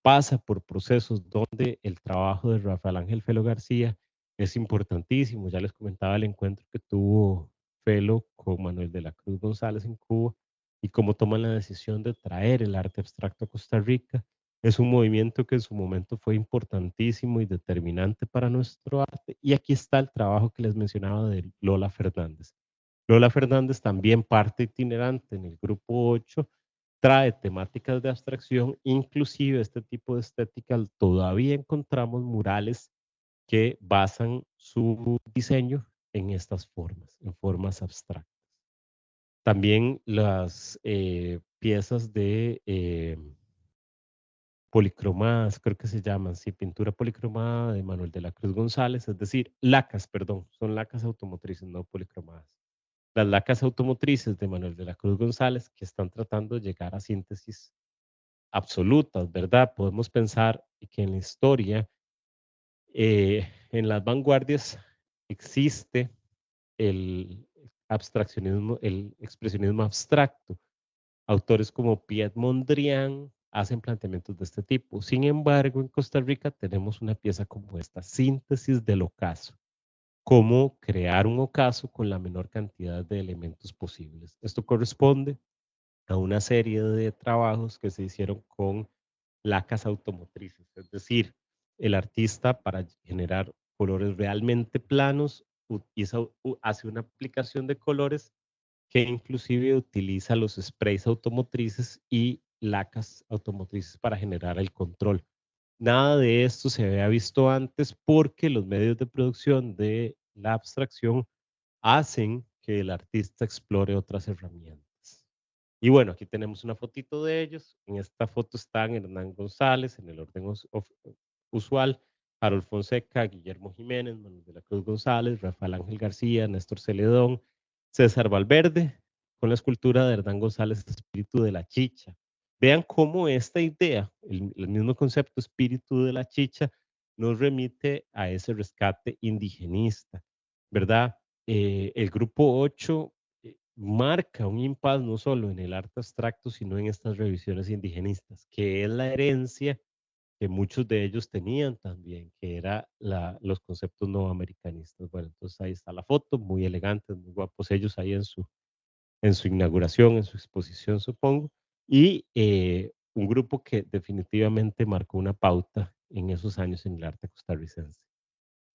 pasa por procesos donde el trabajo de Rafael Ángel Felo García es importantísimo. Ya les comentaba el encuentro que tuvo Felo con Manuel de la Cruz González en Cuba y cómo toman la decisión de traer el arte abstracto a Costa Rica. Es un movimiento que en su momento fue importantísimo y determinante para nuestro arte. Y aquí está el trabajo que les mencionaba de Lola Fernández. Lola Fernández también parte itinerante en el grupo 8, trae temáticas de abstracción, inclusive este tipo de estética todavía encontramos murales que basan su diseño en estas formas, en formas abstractas. También las piezas de policromadas, creo que se llaman, sí, pintura policromada de Manuel de la Cruz González, es decir, lacas, perdón, son lacas automotrices, no policromadas. Las lacas automotrices de Manuel de la Cruz González que están tratando de llegar a síntesis absolutas, ¿verdad? Podemos pensar que en la historia, en las vanguardias, existe el abstraccionismo, el expresionismo abstracto. Autores como Piet Mondrian hacen planteamientos de este tipo. Sin embargo, en Costa Rica tenemos una pieza como esta, síntesis del ocaso. Cómo crear un ocaso con la menor cantidad de elementos posibles. Esto corresponde a una serie de trabajos que se hicieron con lacas automotrices, es decir, el artista para generar colores realmente planos hace una aplicación de colores que inclusive utiliza los sprays automotrices y lacas automotrices para generar el control. Nada de esto se había visto antes porque los medios de producción de la abstracción hacen que el artista explore otras herramientas. Y bueno, aquí tenemos una fotito de ellos. En esta foto están Hernán González, en el orden usual, Harold Fonseca, Guillermo Jiménez, Manuel de la Cruz González, Rafael Ángel García, Néstor Celedón, César Valverde, con la escultura de Hernán González, Espíritu de la Chicha. Vean cómo esta idea, el mismo concepto espíritu de la chicha, nos remite a ese rescate indigenista, ¿verdad? El grupo 8 marca un impas no solo en el arte abstracto, sino en estas revisiones indigenistas, que es la herencia que muchos de ellos tenían también, que era los conceptos no americanistas. Bueno, entonces ahí está la foto, muy elegantes, muy guapos ellos ahí en su inauguración, en su exposición, supongo, y un grupo que definitivamente marcó una pauta en esos años en el arte costarricense.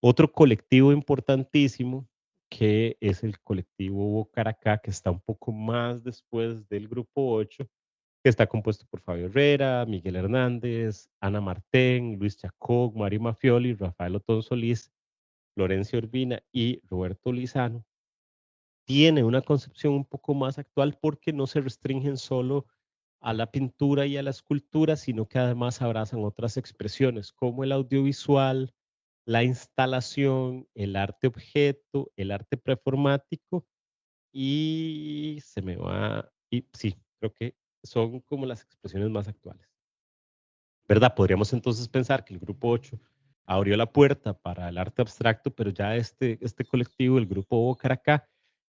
Otro colectivo importantísimo que es el colectivo Bocaracá, que está un poco más después del grupo 8, que está compuesto por Fabio Herrera, Miguel Hernández, Ana Martén, Luis Chacón, Mario Mafioli, Rafael Otón Solís, Florencia Urbina y Roberto Lizano. Tiene una concepción un poco más actual porque no se restringen solo a la pintura y a la escultura, sino que además abrazan otras expresiones como el audiovisual, la instalación, el arte objeto, el arte performático y se me va, y sí, creo que son como las expresiones más actuales. ¿Verdad? Podríamos entonces pensar que el grupo 8 abrió la puerta para el arte abstracto, pero ya este colectivo, el grupo Bocaracá,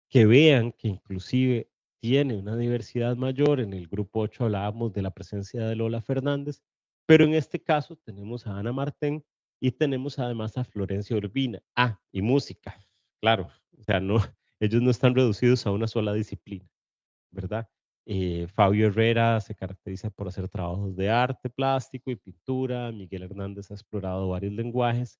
que vean que inclusive tiene una diversidad mayor. En el grupo 8 hablábamos de la presencia de Lola Fernández, pero en este caso tenemos a Ana Martén y tenemos además a Florencia Urbina. Ah, y música, claro, o sea, no, ellos no están reducidos a una sola disciplina, ¿verdad? Fabio Herrera se caracteriza por hacer trabajos de arte plástico y pintura. Miguel Hernández ha explorado varios lenguajes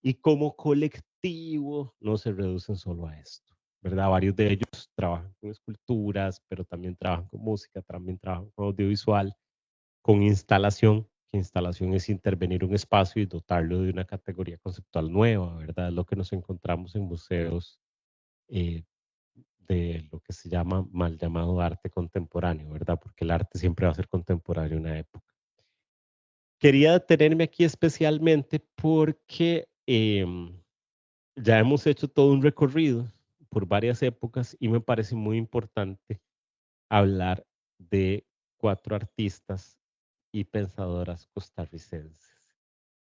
y como colectivo creativo no se reducen solo a esto, ¿verdad? Varios de ellos trabajan con esculturas, pero también trabajan con música, también trabajan con audiovisual, con instalación, que instalación es intervenir un espacio y dotarlo de una categoría conceptual nueva, ¿verdad? Es lo que nos encontramos en museos eh, de lo que se llama mal llamado arte contemporáneo, ¿verdad? Porque el arte siempre va a ser contemporáneo en una época. Quería detenerme aquí especialmente porque ya hemos hecho todo un recorrido por varias épocas y me parece muy importante hablar de 4 artistas y pensadoras costarricenses.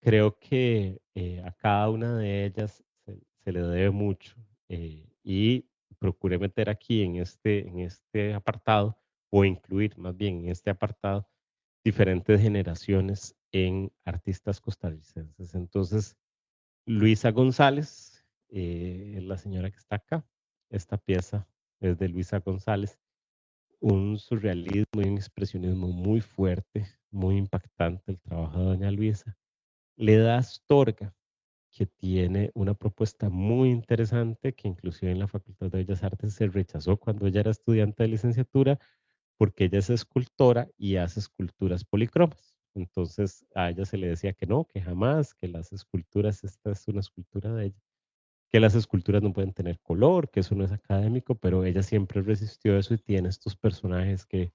Creo que, a cada una de ellas se le debe mucho, y procuré meter aquí en este apartado, o incluir más bien en este apartado, diferentes generaciones en artistas costarricenses. Entonces, Luisa González, es la señora que está acá. Esta pieza es de Luisa González, un surrealismo y un expresionismo muy fuerte, muy impactante el trabajo de doña Luisa. Le da Astorga, que tiene una propuesta muy interesante que inclusive en la Facultad de Bellas Artes se rechazó cuando ella era estudiante de licenciatura, porque ella es escultora y hace esculturas polícromas. Entonces a ella se le decía que no, que jamás, que las esculturas, esta es una escultura de ella, que las esculturas no pueden tener color, que eso no es académico, pero ella siempre resistió eso y tiene estos personajes que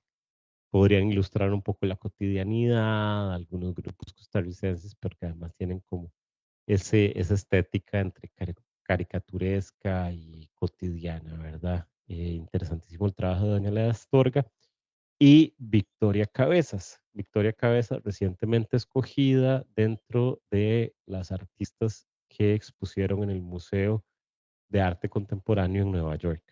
podrían ilustrar un poco la cotidianidad, algunos grupos costarricenses, pero que además tienen como esa estética entre caricaturesca y cotidiana, ¿verdad? Interesantísimo el trabajo de doña Leda Astorga. Y Victoria Cabezas. Victoria Cabezas, recientemente escogida dentro de las artistas que expusieron en el Museo de Arte Contemporáneo en Nueva York.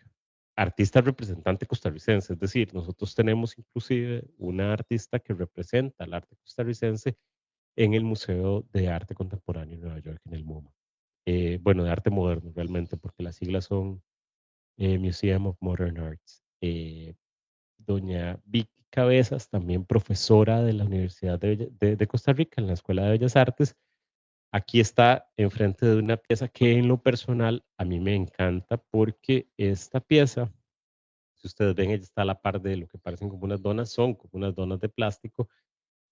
Artista representante costarricense, es decir, nosotros tenemos inclusive una artista que representa el arte costarricense en el Museo de Arte Contemporáneo en Nueva York, en el MoMA. Bueno, de arte moderno realmente, porque las siglas son Museum of Modern Arts. Doña Vicky Cabezas, también profesora de la Universidad de Costa Rica, en la Escuela de Bellas Artes. Aquí está enfrente de una pieza que en lo personal a mí me encanta porque esta pieza, si ustedes ven, ella está a la par de lo que parecen como unas donas, son como unas donas de plástico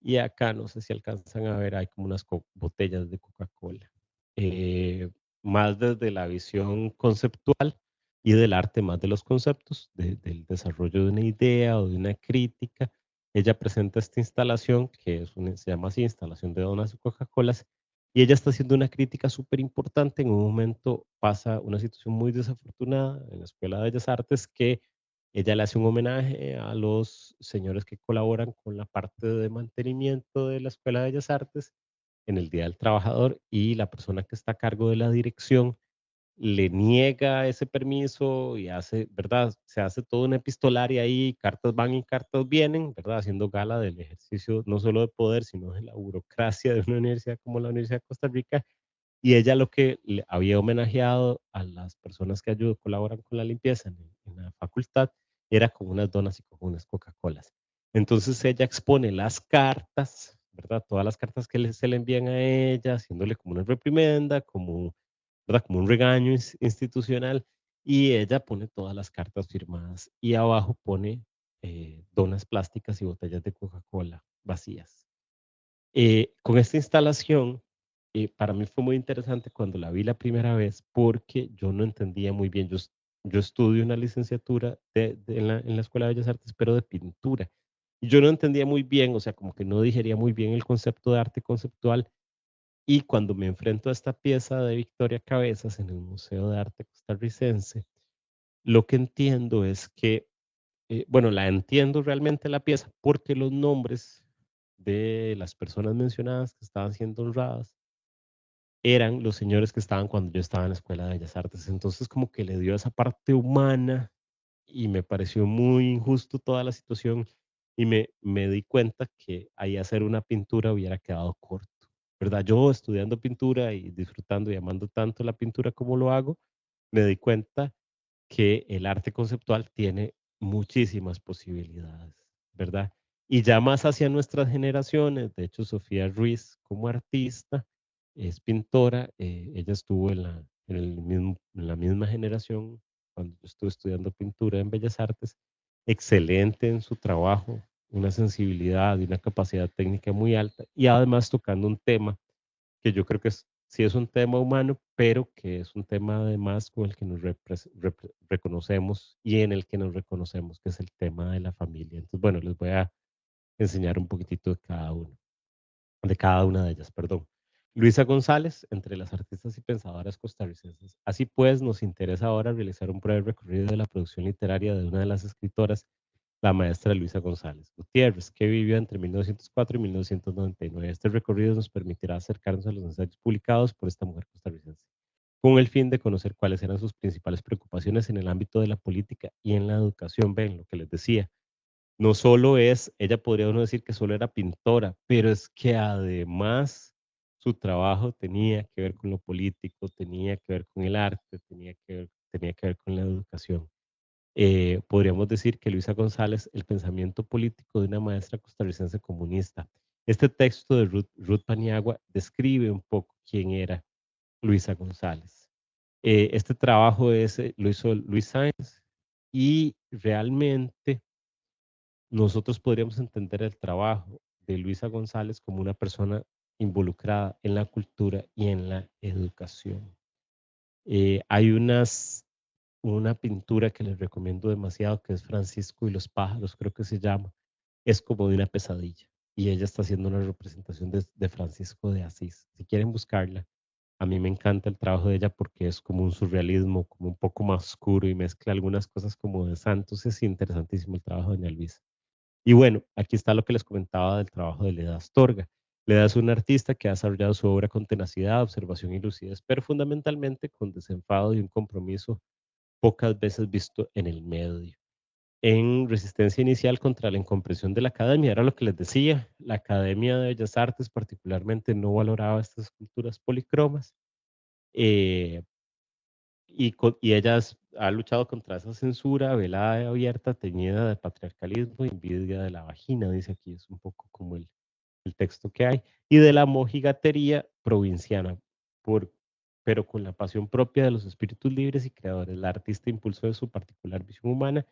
y acá, no sé si alcanzan a ver, hay como unas botellas de Coca-Cola. Eh, Más desde la visión conceptual y del arte, más de los conceptos, del desarrollo de una idea o de una crítica. Ella presenta esta instalación, que se llama así, instalación de donas y Coca-Colas, y ella está haciendo una crítica súper importante. En un momento pasa una situación muy desafortunada en la Escuela de Bellas Artes que ella le hace un homenaje a los señores que colaboran con la parte de mantenimiento de la Escuela de Bellas Artes en el Día del Trabajador y la persona que está a cargo de la dirección le niega ese permiso y hace, ¿verdad? Se hace toda una epistolaria ahí, cartas van y cartas vienen, ¿verdad? Haciendo gala del ejercicio no solo de poder, sino de la burocracia de una universidad como la Universidad de Costa Rica, y ella lo que le había homenajeado a las personas que ayudan, colaboran con la limpieza en la facultad, era con unas donas y con unas Coca-Colas. Entonces ella expone las cartas, ¿verdad? Todas las cartas que se le envían a ella, haciéndole como una reprimenda, como, ¿verdad? Como un regaño institucional, y ella pone todas las cartas firmadas y abajo pone donas plásticas y botellas de Coca-Cola vacías. Con esta instalación, para mí fue muy interesante cuando la vi la primera vez, porque yo no entendía muy bien. Yo estudio una licenciatura en la Escuela de Bellas Artes, pero de pintura. Y yo no entendía muy bien, o sea, como que no digería muy bien el concepto de arte conceptual. Y cuando me enfrento a esta pieza de Victoria Cabezas en el Museo de Arte Costarricense, lo que entiendo es que, bueno, la entiendo realmente la pieza porque los nombres de las personas mencionadas que estaban siendo honradas eran los señores que estaban cuando yo estaba en la Escuela de Bellas Artes. Entonces, como que le dio esa parte humana y me pareció muy injusto toda la situación y me di cuenta que ahí hacer una pintura hubiera quedado corto, ¿verdad? Yo estudiando pintura y disfrutando y amando tanto la pintura como lo hago, me di cuenta que el arte conceptual tiene muchísimas posibilidades, ¿verdad? Y ya más hacia nuestras generaciones, de hecho, Sofía Ruiz como artista es pintora, ella estuvo en la misma generación, cuando yo estuve estudiando pintura en Bellas Artes, excelente en su trabajo, una sensibilidad y una capacidad técnica muy alta, y además tocando un tema que yo creo que sí es un tema humano, pero que es un tema además con el que nos reconocemos y en el que nos reconocemos, que es el tema de la familia. Entonces, bueno, les voy a enseñar un poquitito de cada una de ellas, perdón. Luisa González, entre las artistas y pensadoras costarricenses. Así pues, nos interesa ahora realizar un breve recorrido de la producción literaria de una de las escritoras, la maestra Luisa González Gutiérrez, que vivió entre 1904 y 1999. Este recorrido nos permitirá acercarnos a los ensayos publicados por esta mujer costarricense, con el fin de conocer cuáles eran sus principales preocupaciones en el ámbito de la política y en la educación. Ven lo que les decía, no solo es, ella podría uno decir que solo era pintora, pero es que además su trabajo tenía que ver con lo político, tenía que ver con el arte, tenía que ver con la educación. Podríamos decir que Luisa González, el pensamiento político de una maestra costarricense comunista. Este texto de Ruth Paniagua describe un poco quién era Luisa González. Este trabajo lo hizo Luis Sáenz y realmente nosotros podríamos entender el trabajo de Luisa González como una persona involucrada en la cultura y en la educación. Hay una pintura que les recomiendo demasiado, que es Francisco y los pájaros, creo que se llama. Es como de una pesadilla. Y ella está haciendo una representación de Francisco de Asís. Si quieren buscarla, a mí me encanta el trabajo de ella porque es como un surrealismo, como un poco más oscuro y mezcla algunas cosas como de santos. Es interesantísimo el trabajo de doña Luisa. Y bueno, aquí está lo que les comentaba del trabajo de Leda Astorga. Leda es un artista que ha desarrollado su obra con tenacidad, observación y lucidez, pero fundamentalmente con desenfado y un compromiso pocas veces visto en el medio. En resistencia inicial contra la incomprensión de la academia, era lo que les decía, la Academia de Bellas Artes particularmente no valoraba estas esculturas policromas, eh, y ella ha luchado contra esa censura velada y abierta, teñida de patriarcalismo, envidia de la vagina, dice aquí, es un poco como el texto que hay, y de la mojigatería provinciana, por, pero con la pasión propia de los espíritus libres y creadores. La artista impulsó de su particular visión humana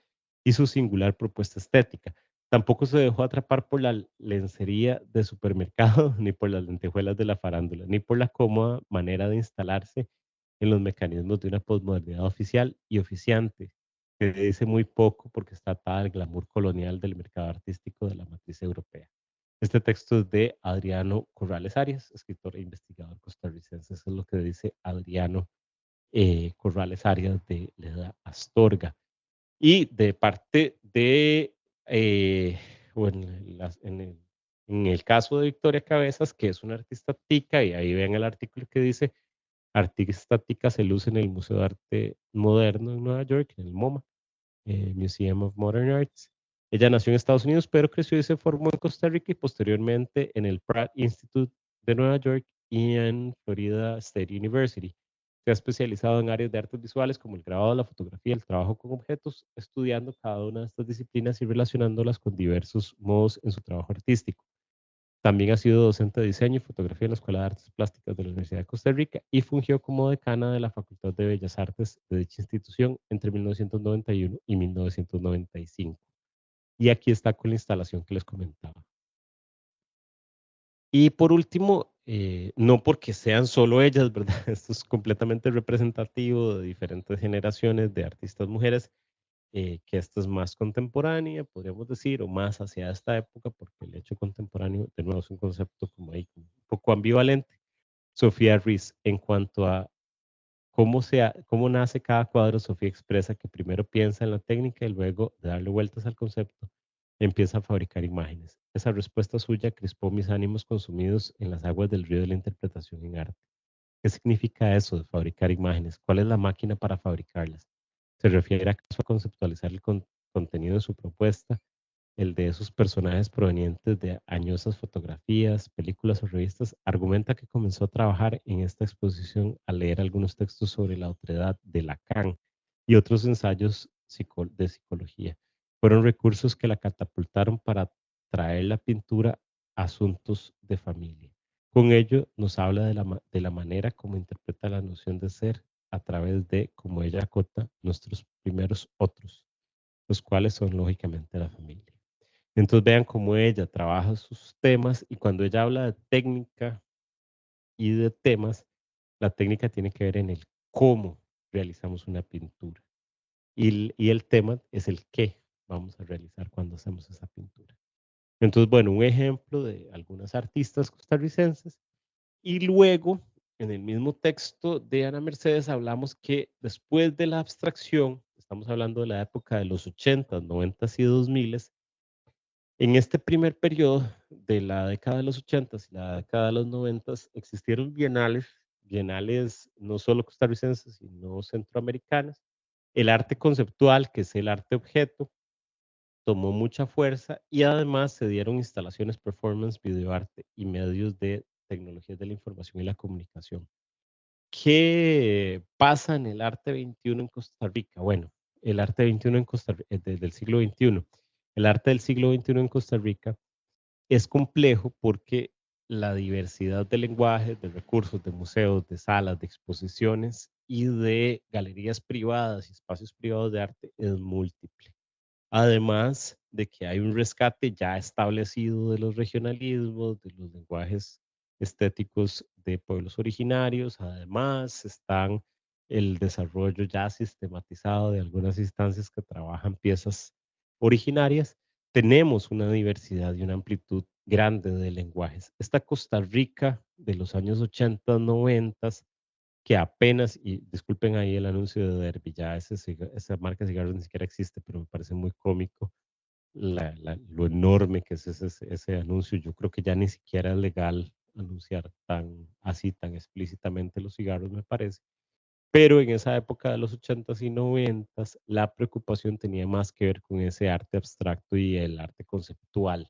y su singular propuesta estética. Tampoco se dejó atrapar por la lencería de supermercado, ni por las lentejuelas de la farándula, ni por la cómoda manera de instalarse en los mecanismos de una posmodernidad oficial y oficiante, que dice muy poco porque está atada al glamour colonial del mercado artístico de la matriz europea. Este texto es de Adriano Corrales Arias, escritor e investigador costarricense. Eso es lo que dice Adriano Corrales Arias de Leda Astorga. Y de parte de, bueno, en el caso de Victoria Cabezas, que es una artista tica, y ahí ven el artículo que dice, artista tica se luce en el Museo de Arte Moderno en Nueva York, en el MoMA, Museum of Modern Arts. Ella nació en Estados Unidos, pero creció y se formó en Costa Rica y posteriormente en el Pratt Institute de Nueva York y en Florida State University. Se ha especializado en áreas de artes visuales como el grabado, la fotografía, el trabajo con objetos, estudiando cada una de estas disciplinas y relacionándolas con diversos modos en su trabajo artístico. También ha sido docente de diseño y fotografía en la Escuela de Artes Plásticas de la Universidad de Costa Rica y fungió como decana de la Facultad de Bellas Artes de dicha institución entre 1991 y 1995. Y aquí está con la instalación que les comentaba. Y por último, no porque sean solo ellas, ¿verdad? Esto es completamente representativo de diferentes generaciones de artistas mujeres, que esta es más contemporánea, podríamos decir, o más hacia esta época, porque el hecho contemporáneo, de nuevo, es un concepto como ahí, como un poco ambivalente. Sofía Ruiz, en cuanto a cómo nace cada cuadro, Sofía expresa que primero piensa en la técnica y luego de darle vueltas al concepto, empieza a fabricar imágenes. Esa respuesta suya crispó mis ánimos consumidos en las aguas del río de la interpretación en arte. ¿Qué significa eso de fabricar imágenes? ¿Cuál es la máquina para fabricarlas? ¿Se refiere acaso a conceptualizar el contenido de su propuesta, el de esos personajes provenientes de añosas fotografías, películas o revistas? Argumenta que comenzó a trabajar en esta exposición al leer algunos textos sobre la otredad de Lacan y otros ensayos de psicología. Fueron recursos que la catapultaron para traer la pintura a asuntos de familia. Con ello nos habla de la manera como interpreta la noción de ser a través de, como ella acota, nuestros primeros otros, los cuales son lógicamente la familia. Entonces vean cómo ella trabaja sus temas y cuando ella habla de técnica y de temas, la técnica tiene que ver en el cómo realizamos una pintura y el tema es el qué vamos a realizar cuando hacemos esa pintura. Entonces, bueno, un ejemplo de algunas artistas costarricenses y luego en el mismo texto de Ana Mercedes hablamos que después de la abstracción, estamos hablando de la época de los 80, 90 y 2000, en este primer periodo de la década de los 80 y la década de los 90 existieron bienales, bienales no solo costarricenses, sino centroamericanas. El arte conceptual, que es el arte objeto, tomó mucha fuerza y además se dieron instalaciones, performance, videoarte y medios de tecnologías de la información y la comunicación. ¿Qué pasa en el arte 21 en Costa Rica? Bueno, el arte 21 en Costa Rica, del siglo 21. El arte del siglo 21 en Costa Rica es complejo porque la diversidad de lenguajes, de recursos, de museos, de salas, de exposiciones y de galerías privadas y espacios privados de arte es múltiple. Además de que hay un rescate ya establecido de los regionalismos, de los lenguajes estéticos de pueblos originarios. Además, están el desarrollo ya sistematizado de algunas instancias que trabajan piezas originarias. Tenemos una diversidad y una amplitud grande de lenguajes. Esta Costa Rica de los años 80, 90 que apenas, y disculpen ahí el anuncio de Derby, ya esa marca de cigarros ni siquiera existe, pero me parece muy cómico lo enorme que es ese anuncio. Yo creo que ya ni siquiera es legal anunciar tan así, tan explícitamente los cigarros, me parece. Pero en esa época de los 80 y 90 la preocupación tenía más que ver con ese arte abstracto y el arte conceptual,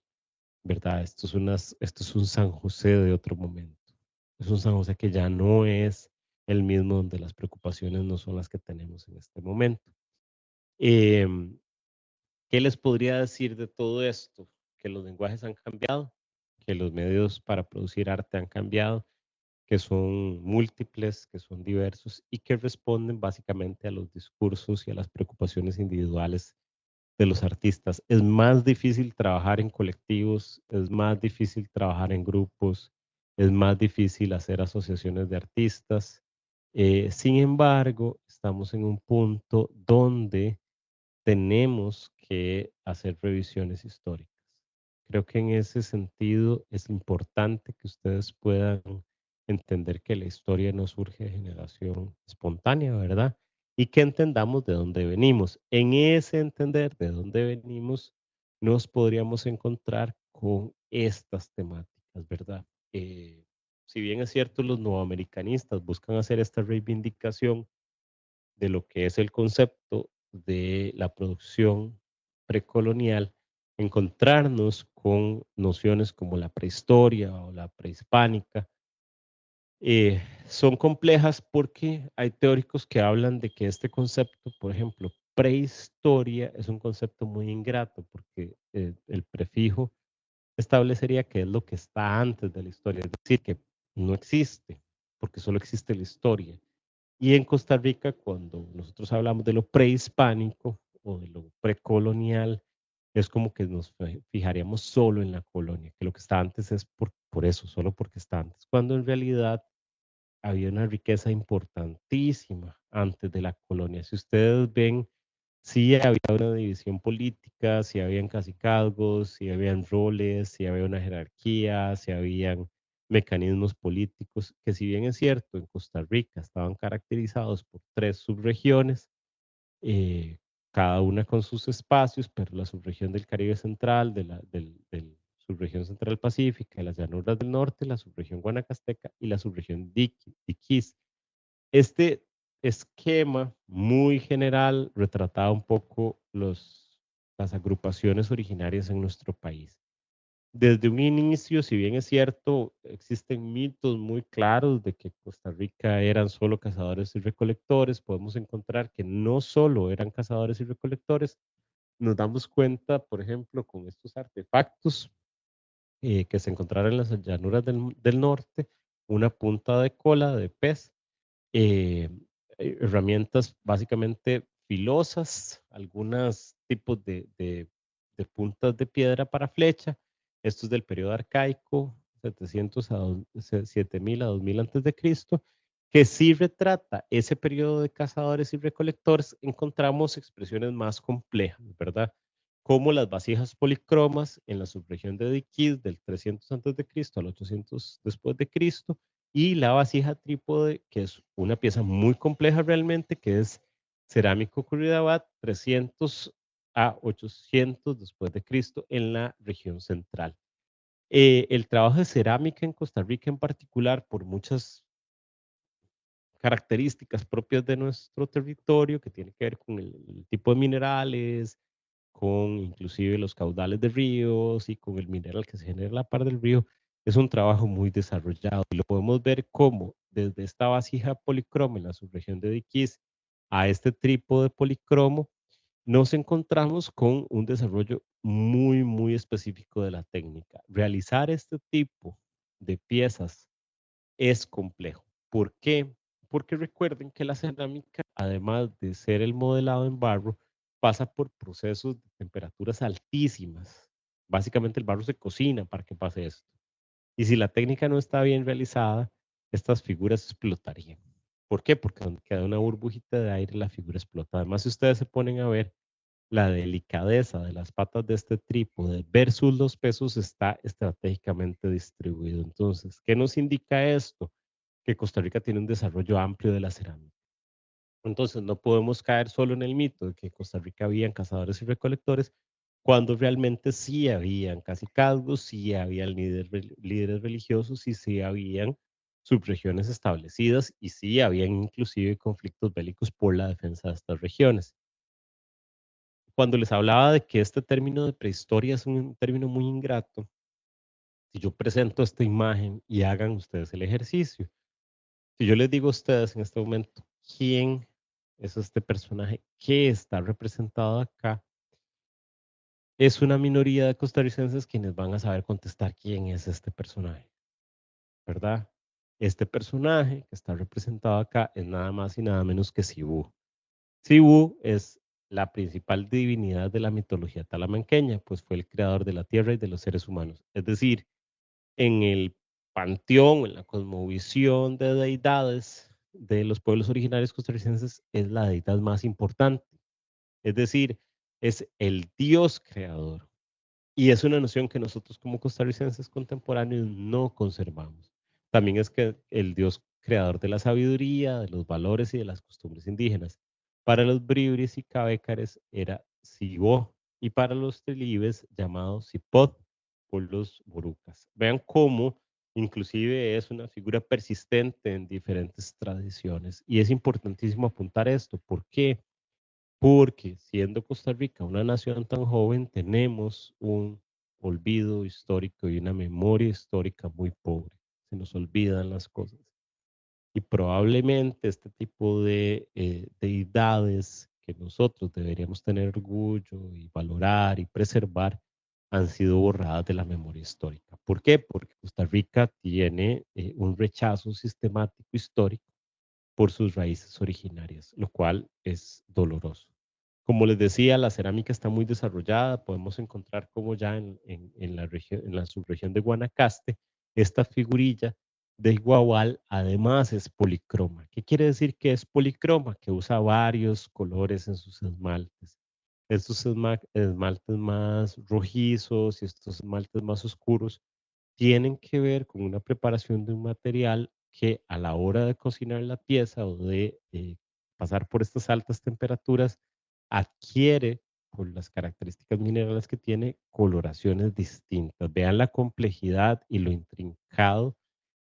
¿verdad? Esto es un San José de otro momento. Es un San José que ya no es el mismo, donde las preocupaciones no son las que tenemos en este momento. Em, ¿Qué les podría decir de todo esto? Que los lenguajes han cambiado, que los medios para producir arte han cambiado, que son múltiples, que son diversos y que responden básicamente a los discursos y a las preocupaciones individuales de los artistas. Es más difícil trabajar en colectivos, es más difícil trabajar en grupos, es más difícil hacer asociaciones de artistas. Sin embargo, estamos en un punto donde tenemos que hacer revisiones históricas. Creo que en ese sentido es importante que ustedes puedan entender que la historia no surge de generación espontánea, ¿verdad? Y que entendamos de dónde venimos. En ese entender de dónde venimos, nos podríamos encontrar con estas temáticas, ¿verdad? Si bien es cierto, los nuevoamericanistas buscan hacer esta reivindicación de lo que es el concepto de la producción precolonial, encontrarnos con nociones como la prehistoria o la prehispánica, son complejas porque hay teóricos que hablan de que este concepto, por ejemplo, prehistoria, es un concepto muy ingrato porque el prefijo establecería que es lo que está antes de la historia, es decir, que no existe, porque solo existe la historia. Y en Costa Rica, cuando nosotros hablamos de lo prehispánico o de lo precolonial, es como que nos fijaríamos solo en la colonia, que lo que está antes es por eso, solo porque está antes, cuando en realidad había una riqueza importantísima antes de la colonia. Si ustedes ven, sí había una división política, sí habían cacicazgos, sí habían roles, sí había una jerarquía, sí habían mecanismos políticos, que si bien es cierto, en Costa Rica estaban caracterizados por tres subregiones, eh, cada una con sus espacios, pero la subregión del Caribe Central, del subregión central pacífica, las llanuras del norte, la subregión guanacasteca y la subregión Diquís. Este esquema muy general retrataba un poco las agrupaciones originarias en nuestro país. Desde un inicio, si bien es cierto, existen mitos muy claros de que Costa Rica eran solo cazadores y recolectores, podemos encontrar que no solo eran cazadores y recolectores, nos damos cuenta, por ejemplo, con estos artefactos que se encontraron en las llanuras del norte, una punta de cola de pez, eh, herramientas básicamente filosas, algunos tipos de puntas de piedra para flecha. Esto es del periodo arcaico, 700 a 7000 a 2000 antes de Cristo, que sí retrata ese periodo de cazadores y recolectores. Encontramos expresiones más complejas, ¿verdad? Como las vasijas policromas en la subregión de Diquís del 300 antes de Cristo al 800 después de Cristo, y la vasija trípode, que es una pieza muy compleja realmente, que es cerámico Curridabat 300 a 800 después de Cristo en la región central. El trabajo de cerámica en Costa Rica en particular, por muchas características propias de nuestro territorio, que tiene que ver con el tipo de minerales, con inclusive los caudales de ríos y con el mineral que se genera en la par del río, es un trabajo muy desarrollado y lo podemos ver como desde esta vasija policromo en la subregión de Diquís a este trípode policromo, nos encontramos con un desarrollo muy, muy específico de la técnica. Realizar este tipo de piezas es complejo. ¿Por qué? Porque recuerden que la cerámica, además de ser el modelado en barro, pasa por procesos de temperaturas altísimas. Básicamente el barro se cocina para que pase esto. Y si la técnica no está bien realizada, estas figuras explotarían. ¿Por qué? Porque donde queda una burbujita de aire, la figura explota. Además, si ustedes se ponen a ver la delicadeza de las patas de este trípode versus los pesos, está estratégicamente distribuido. Entonces, ¿qué nos indica esto? Que Costa Rica tiene un desarrollo amplio de la cerámica. Entonces, no podemos caer solo en el mito de que en Costa Rica habían cazadores y recolectores, cuando realmente sí habían cacicazgos, sí habían líderes religiosos y sí habían subregiones establecidas y sí habían inclusive conflictos bélicos por la defensa de estas regiones. Cuando les hablaba de que este término de prehistoria es un término muy ingrato, si yo presento esta imagen y hagan ustedes el ejercicio, si yo les digo a ustedes en este momento quién es este personaje que está representado acá, es una minoría de costarricenses quienes van a saber contestar quién es este personaje, ¿verdad? Este personaje que está representado acá es nada más y nada menos que Cibú. Cibú es la principal divinidad de la mitología talamanqueña, pues fue el creador de la tierra y de los seres humanos. Es decir, en el panteón, en la cosmovisión de deidades de los pueblos originarios costarricenses, es la deidad más importante. Es decir, es el Dios creador. Y es una noción que nosotros como costarricenses contemporáneos no conservamos. También es que el Dios creador de la sabiduría, de los valores y de las costumbres indígenas. Para los bribris y cabécares era Sibó y para los telibes llamado Sipot por los borucas. Vean cómo inclusive es una figura persistente en diferentes tradiciones y es importantísimo apuntar esto. ¿Por qué? Porque siendo Costa Rica una nación tan joven, tenemos un olvido histórico y una memoria histórica muy pobre. Se nos olvidan las cosas. Y probablemente este tipo de deidades que nosotros deberíamos tener orgullo y valorar y preservar han sido borradas de la memoria histórica. ¿Por qué? Porque Costa Rica tiene un rechazo sistemático histórico por sus raíces originarias, lo cual es doloroso. Como les decía, la cerámica está muy desarrollada. Podemos encontrar como ya en la región, en la subregión de Guanacaste, esta figurilla del guagual además es policroma. ¿Qué quiere decir que es policroma? Que usa varios colores en sus esmaltes. Estos esmaltes más rojizos y estos esmaltes más oscuros tienen que ver con una preparación de un material que a la hora de cocinar la pieza o de pasar por estas altas temperaturas adquiere, por las características minerales que tiene, coloraciones distintas. Vean la complejidad y lo intrincado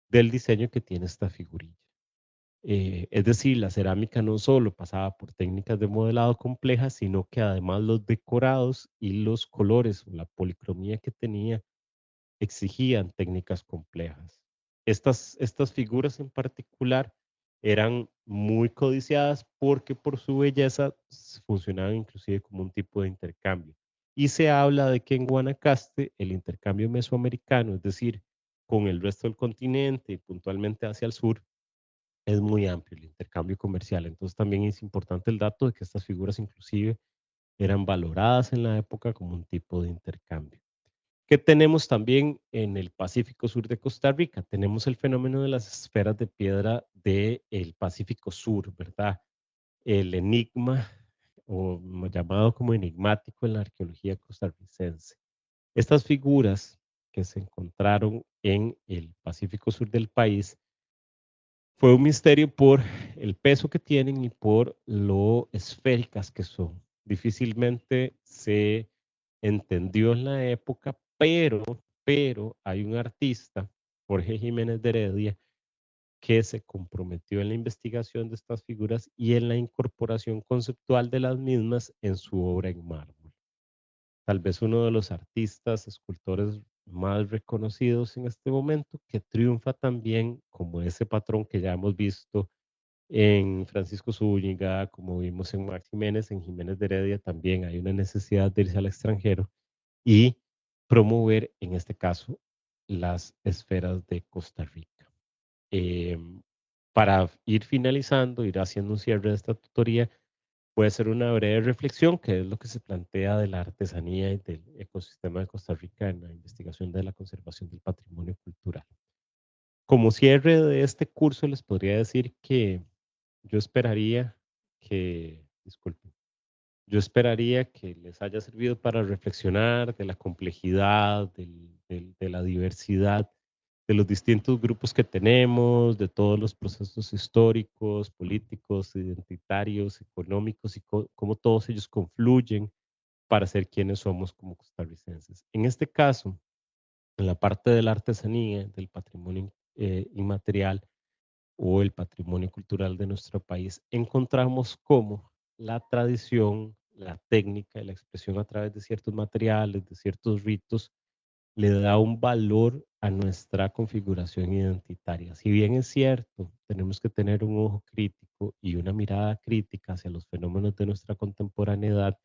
del diseño que tiene esta figurilla. Es decir, la cerámica no solo pasaba por técnicas de modelado complejas, sino que además los decorados y los colores o la policromía que tenía exigían técnicas complejas. Estas figuras en particular eran muy codiciadas porque por su belleza funcionaban inclusive como un tipo de intercambio. Y se habla de que en Guanacaste el intercambio mesoamericano, es decir, con el resto del continente y puntualmente hacia el sur, es muy amplio el intercambio comercial. Entonces también es importante el dato de que estas figuras inclusive eran valoradas en la época como un tipo de intercambio. ¿Qué tenemos también en el Pacífico Sur de Costa Rica? Tenemos el fenómeno de las esferas de piedra del Pacífico Sur, ¿verdad? El enigma, llamado como enigmático en la arqueología costarricense. Estas figuras que se encontraron en el Pacífico Sur del país fue un misterio por el peso que tienen y por lo esféricas que son. Difícilmente se entendió en la época, pero hay un artista, Jorge Jiménez de Heredia, que se comprometió en la investigación de estas figuras y en la incorporación conceptual de las mismas en su obra en mármol. Tal vez uno de los artistas, escultores más reconocidos en este momento, que triunfa también como ese patrón que ya hemos visto en Francisco Zúñiga, como vimos en Max Jiménez, en Jiménez de Heredia también hay una necesidad de irse al extranjero y promover, en este caso, las esferas de Costa Rica. Em, para ir finalizando, ir haciendo un cierre de esta tutoría, puede ser una breve reflexión, que es lo que se plantea de la artesanía y del ecosistema de Costa Rica en la investigación de la conservación del patrimonio cultural. Como cierre de este curso, les podría decir que yo esperaría disculpen, yo esperaría que les haya servido para reflexionar de la complejidad, de la diversidad, de los distintos grupos que tenemos, de todos los procesos históricos, políticos, identitarios, económicos y cómo todos ellos confluyen para ser quienes somos como costarricenses. En este caso, en la parte de la artesanía, del patrimonio inmaterial, o el patrimonio cultural de nuestro país, encontramos cómo la tradición, la técnica y la expresión a través de ciertos materiales, de ciertos ritos, le da un valor a nuestra configuración identitaria. Si bien es cierto, tenemos que tener un ojo crítico y una mirada crítica hacia los fenómenos de nuestra contemporaneidad,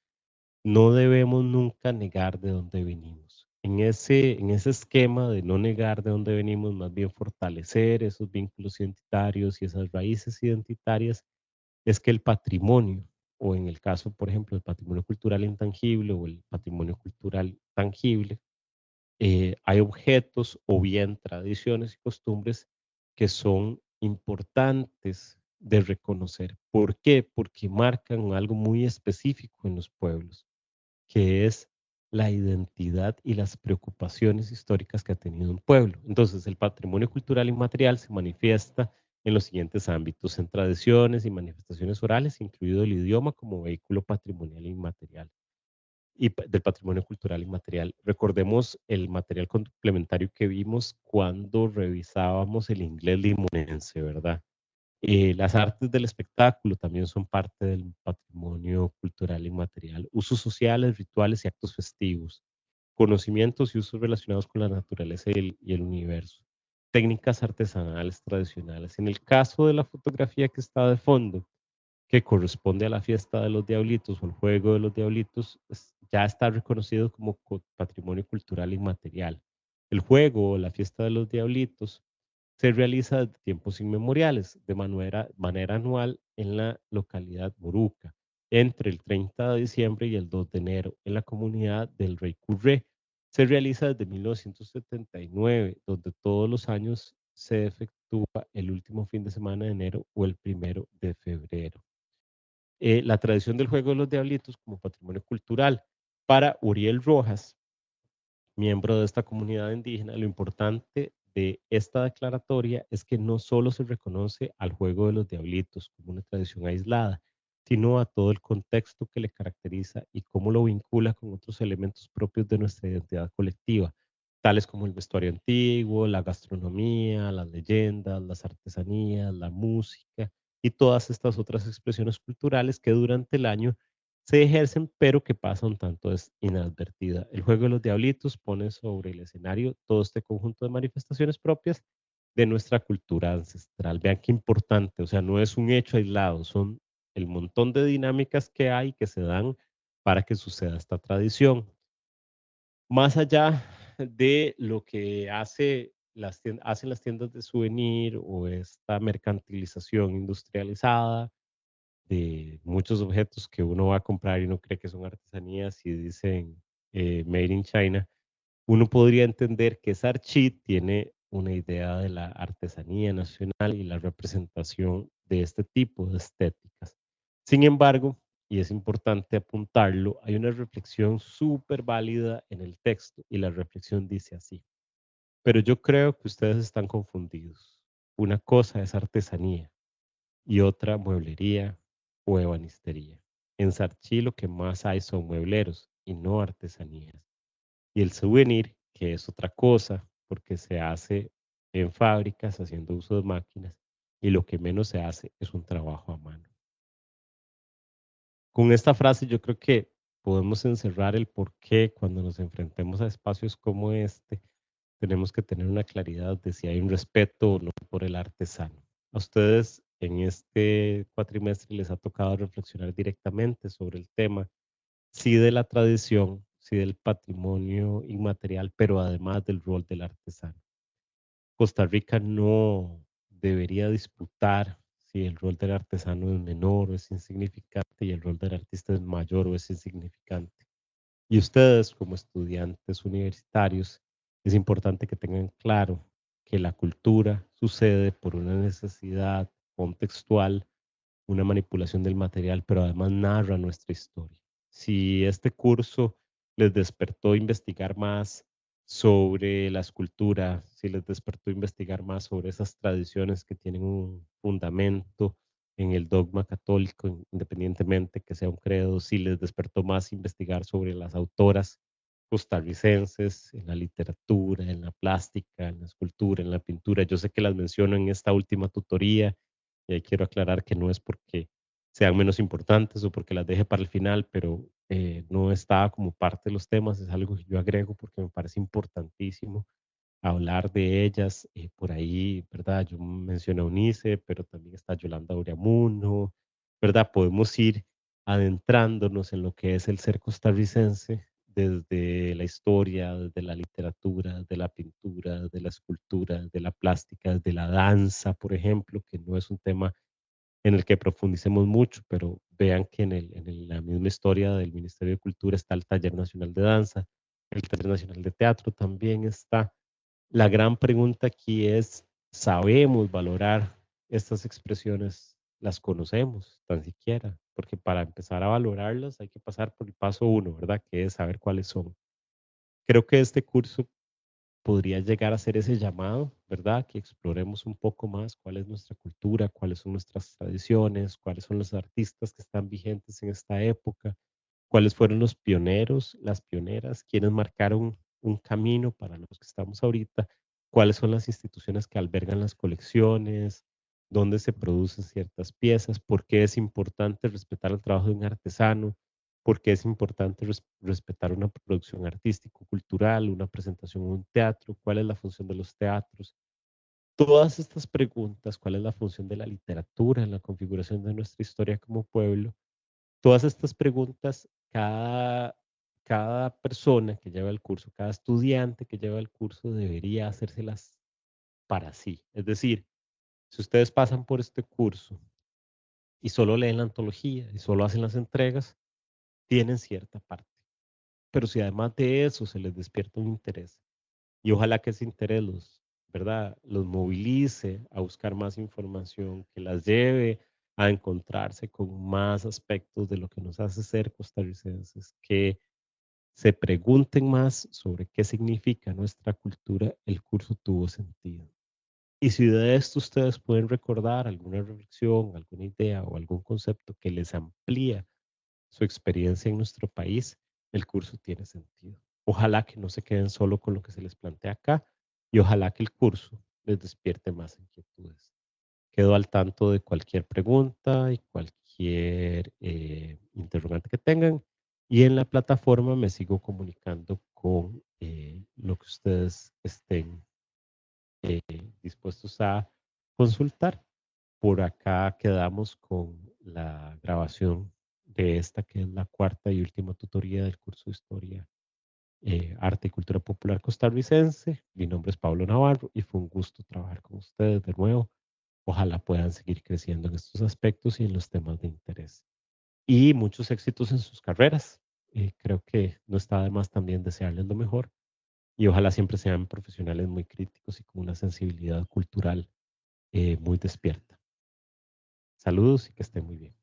no debemos nunca negar de dónde venimos. En ese esquema de no negar de dónde venimos, más bien fortalecer esos vínculos identitarios y esas raíces identitarias, es que el patrimonio, o en el caso, por ejemplo, el patrimonio cultural intangible o el patrimonio cultural tangible, hay objetos o bien tradiciones y costumbres que son importantes de reconocer. ¿Por qué? Porque marcan algo muy específico en los pueblos, que es la identidad y las preocupaciones históricas que ha tenido un pueblo. Entonces, el patrimonio cultural inmaterial se manifiesta en los siguientes ámbitos, en tradiciones y manifestaciones orales, incluido el idioma como vehículo patrimonial inmaterial y del patrimonio cultural inmaterial. Recordemos el material complementario que vimos cuando revisábamos el inglés limonense, ¿verdad? Las artes del espectáculo también son parte del patrimonio cultural inmaterial. Usos sociales, rituales y actos festivos. Conocimientos y usos relacionados con la naturaleza y el universo. Técnicas artesanales tradicionales. En el caso de la fotografía que está de fondo, que corresponde a la fiesta de los diablitos o el juego de los diablitos, ya está reconocido como patrimonio cultural inmaterial. El juego o la fiesta de los diablitos se realiza desde tiempos inmemoriales, de manera anual en la localidad Moruca, entre el 30 de diciembre y el 2 de enero, en la comunidad del Rey Curré. Se realiza desde 1979, donde todos los años se efectúa el último fin de semana de enero o el primero de febrero. La tradición del juego de los diablitos como patrimonio cultural. Para Uriel Rojas, miembro de esta comunidad indígena, lo importante de esta declaratoria es que no solo se reconoce al juego de los diablitos como una tradición aislada, sino a todo el contexto que le caracteriza y cómo lo vincula con otros elementos propios de nuestra identidad colectiva, tales como el vestuario antiguo, la gastronomía, las leyendas, las artesanías, la música y todas estas otras expresiones culturales que durante el año se ejercen, pero que pasa un tanto inadvertida. El juego de los diablitos pone sobre el escenario todo este conjunto de manifestaciones propias de nuestra cultura ancestral. Vean qué importante, o sea, no es un hecho aislado, son el montón de dinámicas que hay que se dan para que suceda esta tradición. Más allá de lo que hace hacen las tiendas de souvenir o esta mercantilización industrializada de muchos objetos que uno va a comprar y uno cree que son artesanías y dicen Made in China, uno podría entender que Sarchi tiene una idea de la artesanía nacional y la representación de este tipo de estéticas. Sin embargo, y es importante apuntarlo, hay una reflexión súper válida en el texto y la reflexión dice así: pero yo creo que ustedes están confundidos. Una cosa es artesanía y otra mueblería o ebanistería. En Sarchi lo que más hay son muebleros y no artesanías. Y el souvenir, que es otra cosa, porque se hace en fábricas haciendo uso de máquinas y lo que menos se hace es un trabajo a mano. Con esta frase yo creo que podemos encerrar el por qué cuando nos enfrentemos a espacios como este tenemos que tener una claridad de si hay un respeto o no por el artesano. ¿A ustedes en este cuatrimestre les ha tocado reflexionar directamente sobre el tema, sí de la tradición, sí del patrimonio inmaterial, pero además del rol del artesano? Costa Rica no debería disputar si el rol del artesano es menor o es insignificante y el rol del artista es mayor o es insignificante. Y ustedes, como estudiantes universitarios, es importante que tengan claro que la cultura sucede por una necesidad contextual, una manipulación del material, pero además narra nuestra historia. Si este curso les despertó investigar más sobre la escultura, si les despertó investigar más sobre esas tradiciones que tienen un fundamento en el dogma católico, independientemente que sea un credo, si les despertó más investigar sobre las autoras costarricenses en la literatura, en la plástica, en la escultura, en la pintura. Yo sé que las menciono en esta última tutoría y ahí quiero aclarar que no es porque sean menos importantes o porque las deje para el final, pero no está como parte de los temas, es algo que yo agrego porque me parece importantísimo hablar de ellas. Por ahí, ¿verdad? Yo mencioné a Unice, pero también está Yolanda Uriamuno, ¿verdad? Podemos ir adentrándonos en lo que es el ser costarricense desde la historia, desde la literatura, de la pintura, de la escultura, de la plástica, de la danza, por ejemplo, que no es un tema en el que profundicemos mucho, pero vean que la misma historia del Ministerio de Cultura está el Taller Nacional de Danza, el Taller Nacional de Teatro también está. La gran pregunta aquí es, ¿sabemos valorar estas expresiones? ¿Las conocemos tan siquiera? Porque para empezar a valorarlas hay que pasar por el paso uno, ¿verdad? Que es saber cuáles son. Creo que este curso podría llegar a ser ese llamado, ¿verdad? Que exploremos un poco más cuál es nuestra cultura, cuáles son nuestras tradiciones, cuáles son los artistas que están vigentes en esta época, cuáles fueron los pioneros, las pioneras, quienes marcaron un camino para los que estamos ahorita, cuáles son las instituciones que albergan las colecciones, dónde se producen ciertas piezas, por qué es importante respetar el trabajo de un artesano, por qué es importante respetar una producción artístico-cultural, una presentación en un teatro, cuál es la función de los teatros. Todas estas preguntas, cuál es la función de la literatura en la configuración de nuestra historia como pueblo, todas estas preguntas, cada persona que lleva el curso, cada estudiante que lleva el curso debería hacérselas para sí. Es decir, si ustedes pasan por este curso y solo leen la antología y solo hacen las entregas, tienen cierta parte. Pero si además de eso se les despierta un interés, y ojalá que ese interés ¿verdad? Los movilice a buscar más información, que las lleve a encontrarse con más aspectos de lo que nos hace ser costarricenses, que se pregunten más sobre qué significa nuestra cultura, el curso tuvo sentido. Y si de esto ustedes pueden recordar alguna reflexión, alguna idea o algún concepto que les amplía su experiencia en nuestro país, el curso tiene sentido. Ojalá que no se queden solo con lo que se les plantea acá y ojalá que el curso les despierte más inquietudes. Quedo al tanto de cualquier pregunta y cualquier interrogante que tengan y en la plataforma me sigo comunicando con lo que ustedes estén eh, dispuestos a consultar. Por acá quedamos con la grabación de esta, que es la cuarta y última tutoría del curso de historia arte y cultura popular costarricense. Mi nombre es Pablo Navarro y fue un gusto trabajar con ustedes de nuevo. Ojalá puedan seguir creciendo en estos aspectos y en los temas de interés. Y muchos éxitos en sus carreras. Creo que no está de más también desearles lo mejor y ojalá siempre sean profesionales muy críticos y con una sensibilidad cultural muy despierta. Saludos y que estén muy bien.